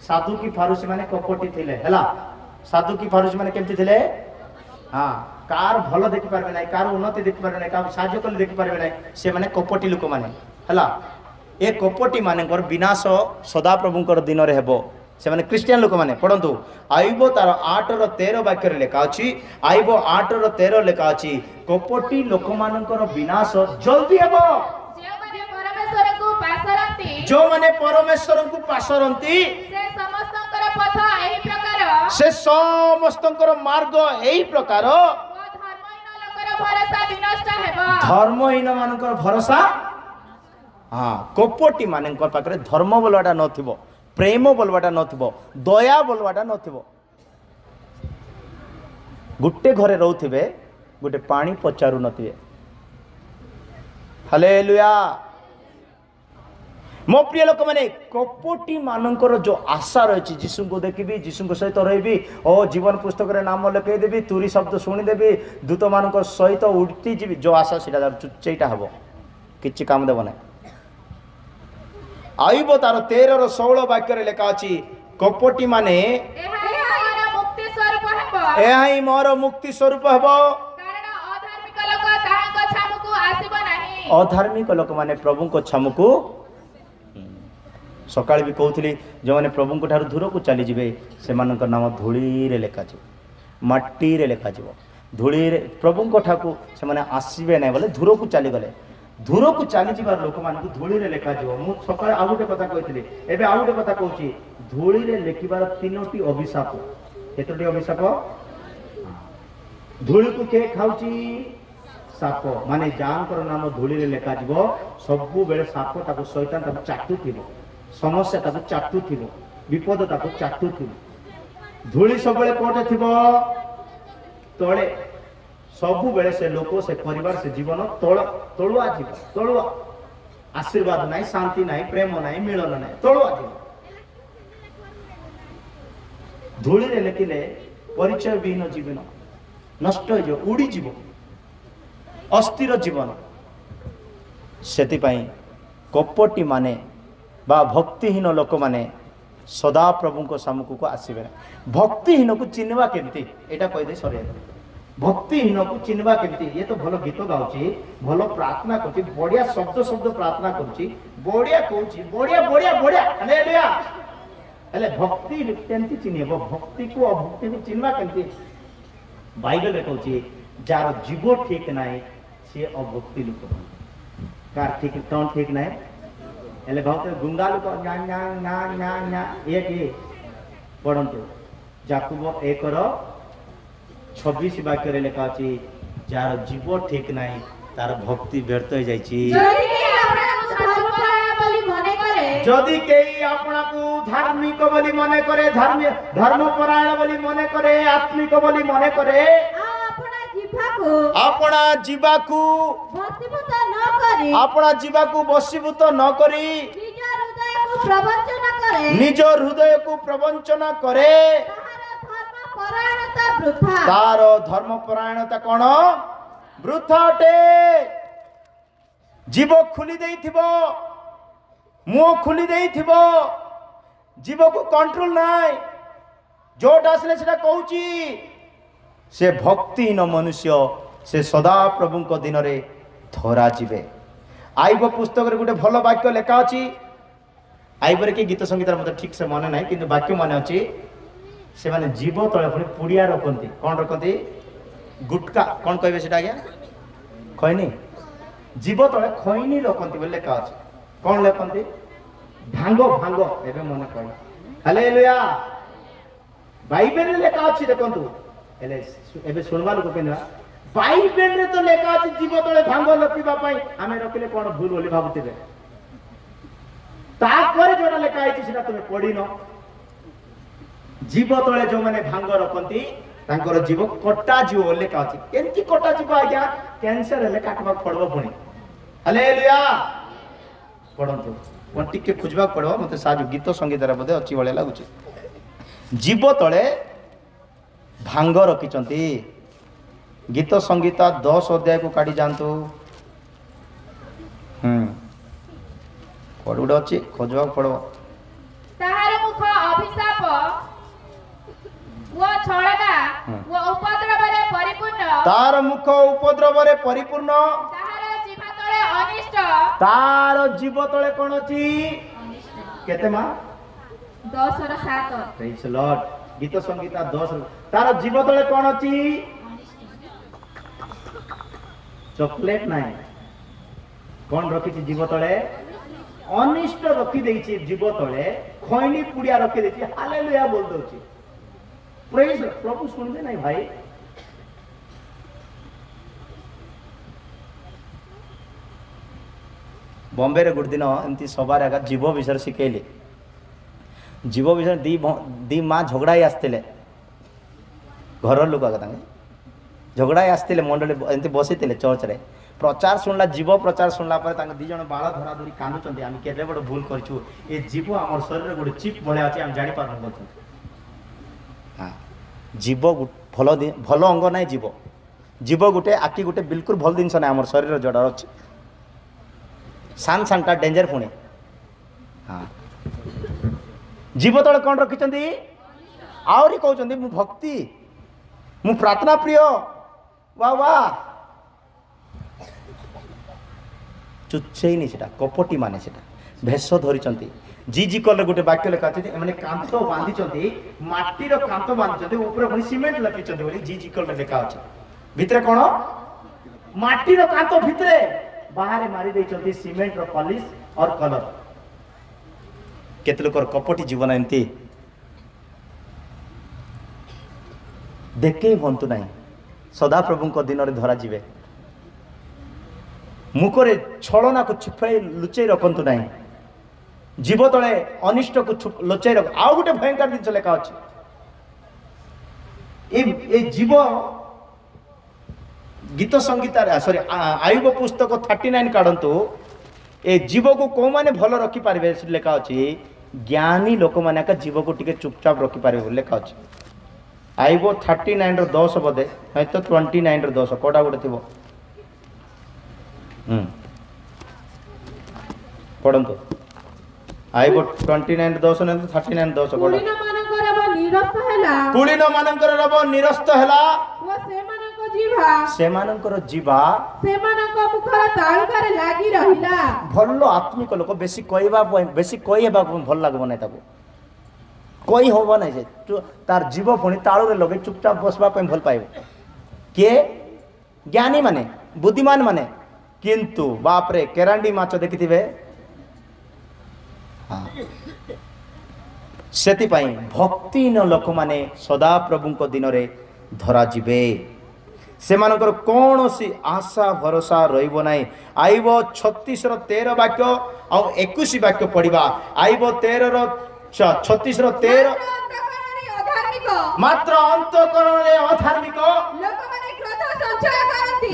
साधु की फारूसी माने कपटी थिले हला साधु की फारूसी माने केमती थिले हाँ कार भल देखि पारबे नै कार उन्नति देखि पारबे नै कार साहाय्य कले देखि पारबे नै से माने कपटी लोक माने हला ए कपटी माने विनाश सदा प्रभुंकर दिन रे हेबो से माने क्रिश्चियन लोक माने पढ़ंतु आईब तार 8:13 वाक्य रे लिखा अछि आईब 8:13 लिखा अछि कपटी लोक मानकर विनाश जल्दी हेबो जो माने परमेश्वर को पासरंती से समस्तंकर मार्ग एही प्रकार धर्महीन मानकर भरोसा हाँ कपटी मानकर पाखरे धर्म बोलवाटा नथिबो प्रेम बोलवाटा नथिबो दया बोलवाटा नथिबो गुट्टे घरे रहउथिबे गुटे पानी पचारू नथिबे हालेलुया मो प्रिय लोक मैंने कपटी मानकर जो आशा रही जीशु को देखी जीशु सहित रही ओ जीवन पुस्तक रे नाम लिखईदेवी तुरी शब्द शुणीदेवी दूत मान सहित उड़ती जी जो आशा ସେଇଟା हम कि काम देव ना आईब तार 13:16 वाक्य लिखा अच्छी कपटी माने यही मोर मुक्ति स्वरूप हम अधार्मिक लोक माने प्रभु को छामु को सकाळ भी कहूली जो मैंने प्रभु ठार दूर को चली जाए से नाम धूली रे लिखा मट्टी रे लिखा धूली प्रभु ठाकू से आसबे ना बोले दूर को चली गले दूर को चली जाबार लोक मान धूली रे लिखा मु सकाळ आउ गोटे कथा कही एबे आउ गोटे कथा कहूची धूली रे लिखिबार 3टी अभिशाप केतोटी अभिशाप धूली को के खाउची साप माने जानकर नाम धूली रे लिखा सबु बेले साप ताको शैतान ताको चाटू थिबो समस्या ताको चाटू थिबो विपद ताको चाटू थिबो धूली सब बेले कोटे थिबो तळे सबु बेले से लोक से परिवार से जीवन तळुआ जीवन तळुआ आशीर्वाद नाही शांति नाही प्रेम नाही मिलन नाही तळुआ जीवन धूली रे लेकिले परिचय विहीन जीवन नष्ट हो जो उड़ी जीव अस्थिर जीवन सेति पई कपटी माने बा भक्तिहीन लोक माने सदा प्रभु को सम्मुख को आसबे भक्तिहीन को चिन्हवा केमती एटा कहि दे सरे भक्तिहीन को चिन्हवा केमती ये तो भलो गीत गाउची भलो प्रार्थना करची बढ़िया शब्द शब्द प्रार्थना करची बढ़िया कहूची बढ़िया बढ़िया बढ़िया हालेलुया हेले भक्ति केमती चिन्हबो भक्ति को अभक्ति को चिन्हवा केमती बाइबल रे कहूची जार जीव ठीक नाही से अभक्ति लोक कार ठीक टोन ठीक नाही एले बहुत गुंगा लोक न्या न्या न्या न्या न्या एक पढ़ंतु याकूब 1:26 वाक्य रे लिखा अछि जार जीव ठीक नाही तार भक्ति व्यर्थ हो जाईची जदि केई आपना को धार्मिक बोली मने करे धर्मपरायण बोली मने करे आत्मिक बोली मने करे अपना जीवाकू अपना जीवाकू बसीभूत न करी निज हृदय को प्रवंचना करे तार धर्मपरायणता कौन वृथा अटे जीव खुली देइथिबो मुह खुली देइथिबो जीव को कंट्रोल नाय जोट आसले सेटा कहूची से भक्तिहीन मनुष्य से सदा प्रभु को दिन रे धरा जीवे आईब पुस्तक रे गोटे भल वाक्य लेखा अछि आईब रे के गीत संगीत मत ठीक से मन नाही किंतु वाक्य माने अछि से माने जीव तळे पुनी पुड़िया रखंती कोन रखंती गुटका कोन कहबे सेटा आज्ञा खैनी जीव तळे खैनी रखंती बोले लेखा अछि कोन लेखंती भांगो भांगो एबे मन कहला हालेलुया बाइबल रे लेखा अछि देखंतु एले एबे सुनबा लोक केना बाइबल रे तो लेखा अछि जीव तळे भांगो लपीबा पई आमे रखिले कोन भूल बोली भाबुतिबे तापर जोडा लेखा आइछि सेटा तमे पढिनो जीव तळे जो माने भांग रखंती तांकर जीव कटा जीव लेखा अछि केनकी कटा जीव आज्ञा कैंसर हेले काटबा पड़बो पुणी हालेलुया पढंतु कोन टिके खुजबा पड़बो मते साजु गीत संगीत रे बदे अछि बळे लागुछि जीव तळे भांग रखिचंती गीत संगीत 10 अध्याय को काढी जानतु कोड गुडा अछि खोजबा पड़बो ताहार मुख अभिशाप वो छळना वो उपद्रवरे परिपूर्ण तार मुख उपद्रवरे परिपूर्ण तार जीव तळे कोन अछि केते मा 10:7 ପ୍ରେଜ୍ ଲର୍ଡ। ଗୀତ ସଂଗୀତା 10 ତାର ଜୀବ ତଳେ କଣ ଅଛି? ଚକୋଲେଟ ନାହିଁ। କଣ ରଖିଛି ଜୀବ ତଳେ? ଅନିଷ୍ଟ ରଖି ଦେଇଛି ଜୀବ ତଳେ, ଖଇନି ପୁଡ଼ିଆ ରଖି ଦେଇଛି। ହାଲେଲୁୟା ବୋଲ ଦଉଛି। ପ୍ରେଜ୍ ପ୍ରଭୁ ଶୁଣିବେ ନାହିଁ ଭାଇ। ବମ୍ବେରେ ଗୋଟେ ଦିନ ଏମିତି ସଭାରେ ଏକା ଜୀବ ବିଷୟରେ ଶିଖେଇଲେ। ଜୀବ ବିଷୟରେ ଦି ମା ଝଗଡ଼ା ହେଇ ଆସିଥିଲେ, ଘରର ଲୋକ ଆଗ ତାଙ୍କେ ଝଗଡ଼ା ହେଇ ଆସିଥିଲେ, ମଣ୍ଡଳୀ ଏମିତି ବସିଥିଲେ ଚର୍ଚ୍ଚରେ। ପ୍ରଚାର ଶୁଣିଲା, ଜୀବ ପ୍ରଚାର ଶୁଣିଲା ପରେ ତାଙ୍କ ଦି ଜଣ ବାଳ ଧରା ଧରି କାନ୍ଦୁଛନ୍ତି, ଆମେ କେତେ ବଡ଼ ଭୁଲ କରିଛୁ, ଏ ଜୀବ ଆମର ଶରୀରରେ ଗୋଟେ ଚିପ୍ ଭଳିଆ ଅଛି, ଆମେ ଜାଣିପାରୁନୁ କହୁଛନ୍ତି। ହଁ, ଜୀବ ଭଲ ଅଙ୍ଗ ନାହିଁ। ଜୀବ ଗୋଟେ, ଆଖି ଗୋଟେ ବିଲକୁଲ ଭଲ ଜିନିଷ ନାହିଁ ଆମର ଶରୀର ଯୋଉଟା ଅଛି। ସାନଟା ଡେଞ୍ଜର ପୁଣି। ହଁ, ଜୀବ ତଳେ କ'ଣ ରଖିଛନ୍ତି? ଆହୁରି କହୁଛନ୍ତି ମୁଁ ଭକ୍ତି, ମୁଁ ପ୍ରାର୍ଥନା ପ୍ରିୟ। ବା ବା, ଚୁଚେଇନି ସେଟା, କପଟି ମାନେ ସେଟା ଭେଷ ଧରିଛନ୍ତି। ଜି କଲରେ ଗୋଟେ ବାକ୍ୟ ଲେଖା ଅଛି, ଏମାନେ କାନ୍ଥ ବାନ୍ଧିଛନ୍ତି, ମାଟିର କାନ୍ଥ ବାନ୍ଧିଛନ୍ତି, ଉପରେ ପୁଣି ସିମେଣ୍ଟ ଲେଖିଛନ୍ତି ବୋଲି ଜି କଲରେ ଲେଖା ଅଛି। ଭିତରେ କ'ଣ? ମାଟିର କାନ୍ଥ ଭିତରେ, ବାହାରେ ମାରି ଦେଇଛନ୍ତି ସିମେଣ୍ଟର ପଲିଶ और କଲର। କେତେ ଲୋକର କପଟି ଜୀବନ ଏମିତି ଦେଖେଇ ହୁଅନ୍ତୁ ନାହିଁ, ସଦାପ୍ରଭୁଙ୍କ ଦିନରେ ଧରାଯିବେ। ମୁଖରେ ଛଳନାକୁ ଛୁପାଇ ଲୁଚେଇ ରଖନ୍ତୁ ନାହିଁ, ଜୀବ ତଳେ ଅନିଷ୍ଟକୁ ଲୁଚେଇ ରଖ। ଆଉ ଗୋଟେ ଭୟଙ୍କର ଜିନିଷ ଲେଖା ଅଛି, ଏ ଜୀବ ଗୀତ ସଂଗୀତାରେ ସରି ଆୟୁବ ପୁସ୍ତକ 39 କାଢ଼ନ୍ତୁ। ଏ ଜୀବକୁ କୋଉମାନେ ଭଲ ରଖିପାରିବେ ଲେଖା ଅଛି? ଜ୍ଞାନୀ ଲୋକମାନେ ଏକା ଜୀବକୁ ଟିକେ ଚୁପଚାପ ରଖିପାରିବେ ବୋଲି ଲେଖା ଅଛି। ଆୟୁବ 39ର 10 ବୋଧେ, ହয়তো 29ର 10 କୋଉଟା ଗୋଟେ ଥିବ। ପଢ଼ନ୍ତୁ। ଆୟୁବ 29 10 ନା 39 10 କୋଉଟା? କୁଳୀନ ମାନଙ୍କର ରବ ନିରସ୍ତ ହେଲା, ସେମାନଙ୍କର ଯିବା ସେମାନଙ୍କ ମୁଖର ତାଳୁକାରେ ଲାଗି ରହିଲା। ଭଲ ଆତ୍ମିକ ଲୋକ ବେଶୀ କହିବାକୁ ଭଲ ଲାଗିବ ନାହିଁ, ତାକୁ କହି ହବ ନାହିଁ। ସେ ତାର ଜୀବ ପୁଣି ତାଳୁରେ ଲଗେଇ ଚୁପଚାପ ବସିବା ପାଇଁ ଭଲ ପାଇବ। କିଏ? ଜ୍ଞାନୀ ମାନେ, ବୁଦ୍ଧିମାନ ମାନେ। କିନ୍ତୁ ବାପରେ କେରାଣ୍ଡି ମାଛ ଦେଖିଥିବେ। ସେଥିପାଇଁ ଭକ୍ତିହୀନ ଲୋକମାନେ ସଦାପ୍ରଭୁଙ୍କ ଦିନରେ ଧରାଯିବେ। ସେମାନଙ୍କର କୌଣସି ଆଶା ଭରସା ରହିବ ନାହିଁ। ଆୟୁବ 36ର 13 ବାକ୍ୟ ଆଉ 21 ବାକ୍ୟ ପଢିବା। ଆୟୁବ 36ର 13, ମାତ୍ର ଅନ୍ତଃକରଣରେ ଅଧାର୍ମିକ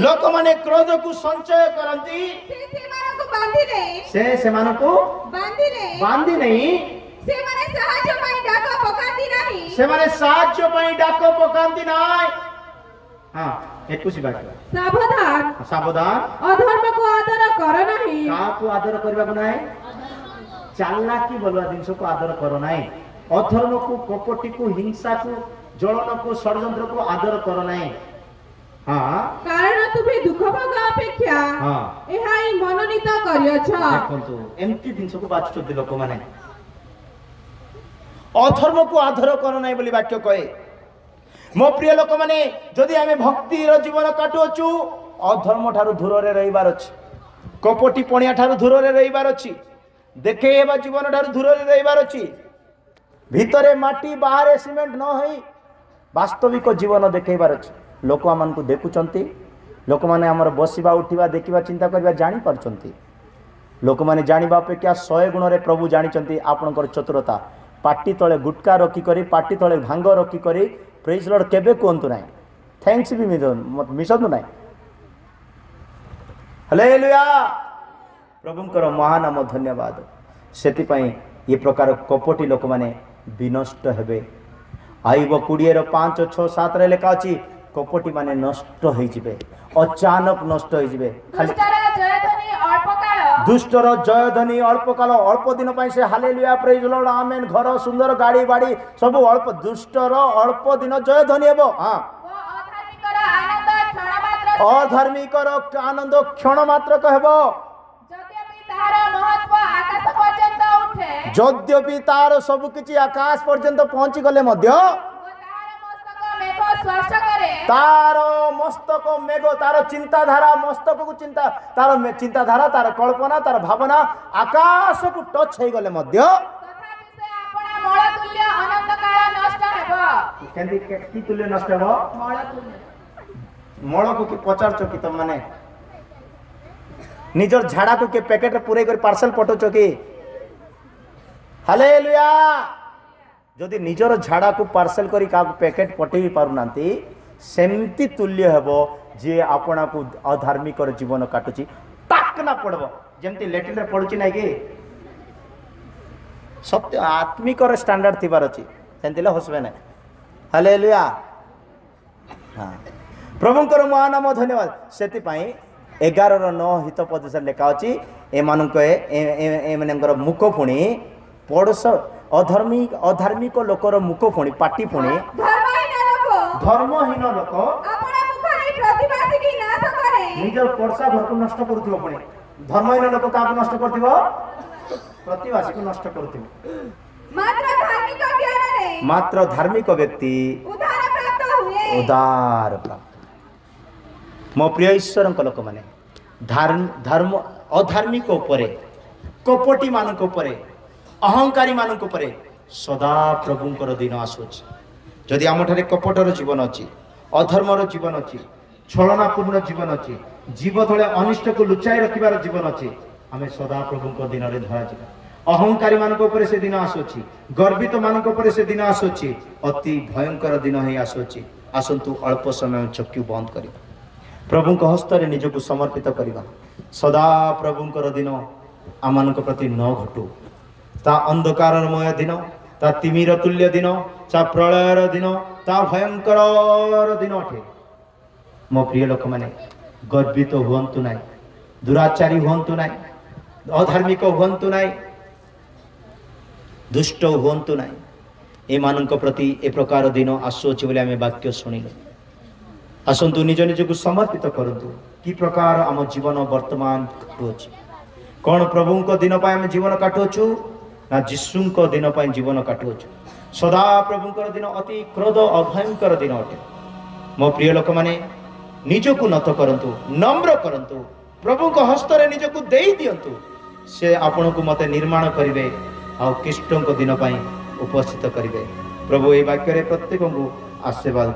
ଲୋକମାନେ କ୍ରୋଧକୁ ସଞ୍ଚୟ କରନ୍ତି, ସେ ସେମାନଙ୍କୁ ବାନ୍ଧି ନାହିଁ, ସେମାନେ ସାହାଯ୍ୟ ପାଇଁ ଡାକ ପକାନ୍ତି ନାହିଁ। हाँ, 21 बाक्य। सावधान अधर्मको आदर कर नाही। काको आदर करबाको नाही? चालाकी बोलवा जिंस को आदर करो नाही। अधर्म को, कपटी को, हिंसा को, जलन को, षडयंत्र को आदर करो नाही। हाँ, कारण तुमे दुख भोग अपेक्षा हाँ एहाई मनोनीत करियछ। देखंतु एम्ति जिंस को बाचुଛନ୍ତି लोक माने। अधर्म को आदर करो नाही बोली वाक्य कहे। मो प्रिय लोक माने, जदि आमे भक्तिर जीवन काटुछु, अधर्म ठारू दूरे रहिबार अछि, कपटी पणिया ठारू दूरे रहिबार अछि, देखेबा जीवन ठारू दूरे रहिबार अछि। भितरे माटी बाहरे सीमेंट न होई वास्तविक जीवन देखेबार अछि। लोक मानकु देखुचंती, लोक माने हमर बसिबा उठिबा देखिबा चिंता करबा जानि परचंती। लोक माने जानिबा अपेक्षा 100 गुणरे प्रभु जानिचंती आपनकर चतुरता। पाटी तळे गुटका रखी करी, पाटी तळे भांग रखी करी प्रेज लॉर्ड केबे कोंतु नाही, थैंक्स भी मिसंतु नाही। हालेलुया, प्रभुंकर महानाम धन्यवाद। सेति पई ये प्रकार कपटी लोक माने विनष्ट हेबे। आयुब 20:5, 6, 7 रे लेखा अछि, कपटी माने नष्ट होई जिवे, अचानक नष्ट होई जिवे। दुष्टर जयध्वनि अल्प काल, अल्प दिन पाई से हालेलुया प्रेज लॉर्ड आमेन। घर सुंदर, गाड़ी बाड़ी सब अल्प, दुष्टर अल्प दिन जयध्वनि हेबो। हां, अधर्मिकर आनंद क्षण मात्र हेबो। ଯଦ୍ୟପି ତାର ସବୁ କିଛି ଆକାଶ ପର୍ଯ୍ୟନ୍ତ ପହଞ୍ଚି ଗଲେ ମଧ୍ୟ ତାର ମସ୍ତକ ମେଘ ତାର ଚିନ୍ତାଧାରା ମସ୍ତକକୁ ତାର ଚିନ୍ତାଧାରା ତାର କଳ୍ପନା ତାର ଭାବନା ଆକାଶକୁ ଟଚ୍ ହେଇଗଲେ ମଧ୍ୟ କି ତୁଲ୍ୟ ନଷ୍ଟ ହେବ ମଳକୁ କି ପଚାରୁଛ କି ତମ ମାନେ ନିଜର ଝାଡାକୁ କି ପ୍ୟାକେଟରେ ପୁରେଇ କରି ପାର୍ସଲ ପଠଉଛ କି ହାଲେଲୁୟା ଯଦି ନିଜର ଝାଡାକୁ ପାର୍ସଲ କରି କାହାକୁ ପ୍ୟାକେଟ ପଠେଇ ପାରୁନାହାନ୍ତି ସେମିତି ତୁଲ୍ୟ ହେବ ଯେ ଆପଣଙ୍କୁ ଅଧାର୍ମିକର ଜୀବନ କାଟୁଛି ତାକ ନା ପଡବ ଯେମିତି ଲେଟ୍ରିନରେ ପଡୁଛି ନାଇଁ କି ସତ୍ୟ ଆତ୍ମିକର ଷ୍ଟାଣ୍ଡାର୍ଡ ଥିବାର ଅଛି ସେମିତି ହସବେ ନାହିଁ ହାଲେଲୁୟା ହଁ ପ୍ରଭୁଙ୍କର ମହାନାମ ଧନ୍ୟବାଦ ସେଥିପାଇଁ 11:9 ହିତୋପଦେଶରେ ଲେଖା ଅଛି ଏମାନଙ୍କର ମୁଖ ପୁଣି ପଡ଼ୋଶ ଅଧାର୍ମିକ ଲୋକର ମୁଖ ପୁଣି ପାଟି ପୁଣି ଧର୍ମହୀନ ଲୋକ ନିଜର ପଡ଼ୋଶା ଘରକୁ ନଷ୍ଟ କରୁଥିବ ପୁଣି ଧର୍ମହୀନ ଲୋକ କାହାକୁ ନଷ୍ଟ କରୁଥିବ ପ୍ରତିବାସୀକୁ ନଷ୍ଟ କରୁଥିବ ମାତ୍ର ଧାର୍ମିକ ବ୍ୟକ୍ତି ଉଦାର ପ୍ରାପ୍ତ ମୋ ପ୍ରିୟ ଈଶ୍ୱରଙ୍କ ଲୋକମାନେ ଅଧାର୍ମିକ ଉପରେ କପଟି ମାନଙ୍କ ଉପରେ ଅହଙ୍କାରୀ ମାନଙ୍କ ଉପରେ ସଦା ପ୍ରଭୁଙ୍କର ଦିନ ଆସୁଅଛି ଯଦି ଆମଠାରେ କପଟର ଜୀବନ ଅଛି ଅଧର୍ମର ଜୀବନ ଅଛି ଛଳନାପୂର୍ଣ୍ଣ ଜୀବନ ଅଛି ଜୀବ ତଳେ ଅନିଷ୍ଟକୁ ଲୁଚାଇ ରଖିବାର ଜୀବନ ଅଛି ଆମେ ସଦା ପ୍ରଭୁଙ୍କ ଦିନରେ ଧରାଯିବା ଅହଙ୍କାରୀ ମାନଙ୍କ ଉପରେ ସେ ଦିନ ଆସୁଅଛି ଗର୍ବିତ ମାନଙ୍କ ଉପରେ ସେ ଦିନ ଆସୁଅଛି ଅତି ଭୟଙ୍କର ଦିନ ହିଁ ଆସୁଅଛି ଆସନ୍ତୁ ଅଳ୍ପ ସମୟ ଚକ୍ଷୁ ବନ୍ଦ କରିବା ପ୍ରଭୁଙ୍କ ହସ୍ତରେ ନିଜକୁ ସମର୍ପିତ କରିବା ସଦା ପ୍ରଭୁଙ୍କର ଦିନ ଆମମାନଙ୍କ ପ୍ରତି ନ ଘଟୁ ତା ଅନ୍ଧକାରମୟ ଦିନ ତା ତିମିର ତୁଲ୍ୟ ଦିନ ତା ପ୍ରଳୟର ଦିନ ତା ଭୟଙ୍କର ଦିନ ଅଟେ ମୋ ପ୍ରିୟ ଲୋକମାନେ ଗର୍ବିତ ହୁଅନ୍ତୁ ନାହିଁ ଦୁରାଚାରୀ ହୁଅନ୍ତୁ ନାହିଁ ଅଧାର୍ମିକ ହୁଅନ୍ତୁ ନାହିଁ ଦୁଷ୍ଟ ହୁଅନ୍ତୁ ନାହିଁ ଏମାନଙ୍କ ପ୍ରତି ଏ ପ୍ରକାର ଦିନ ଆସୁଅଛି ବୋଲି ଆମେ ବାକ୍ୟ ଶୁଣିଲୁ ଆସନ୍ତୁ ନିଜ ନିଜକୁ ସମର୍ପିତ କରନ୍ତୁ କି ପ୍ରକାର ଆମ ଜୀବନ ବର୍ତ୍ତମାନ କାଟୁଅଛି କ'ଣ ପ୍ରଭୁଙ୍କ ଦିନ ପାଇଁ ଆମେ ଜୀବନ କାଟୁଅଛୁ ନା ଯୀଶୁଙ୍କ ଦିନ ପାଇଁ ଜୀବନ କାଟୁଅଛୁ ସଦା ପ୍ରଭୁଙ୍କର ଦିନ ଅତି କ୍ରୋଧ ଅଭୟଙ୍କର ଦିନ ଅଟେ ମୋ ପ୍ରିୟ ଲୋକମାନେ ନିଜକୁ ନତ କରନ୍ତୁ ନମ୍ର କରନ୍ତୁ ପ୍ରଭୁଙ୍କ ହସ୍ତରେ ନିଜକୁ ଦେଇ ଦିଅନ୍ତୁ ସେ ଆପଣଙ୍କୁ ମୋତେ ନିର୍ମାଣ କରିବେ ଆଉ ଖ୍ରୀଷ୍ଟଙ୍କ ଦିନ ପାଇଁ ଉପସ୍ଥିତ କରିବେ ପ୍ରଭୁ ଏହି ବାକ୍ୟରେ ପ୍ରତ୍ୟେକଙ୍କୁ ଆଶୀର୍ବାଦ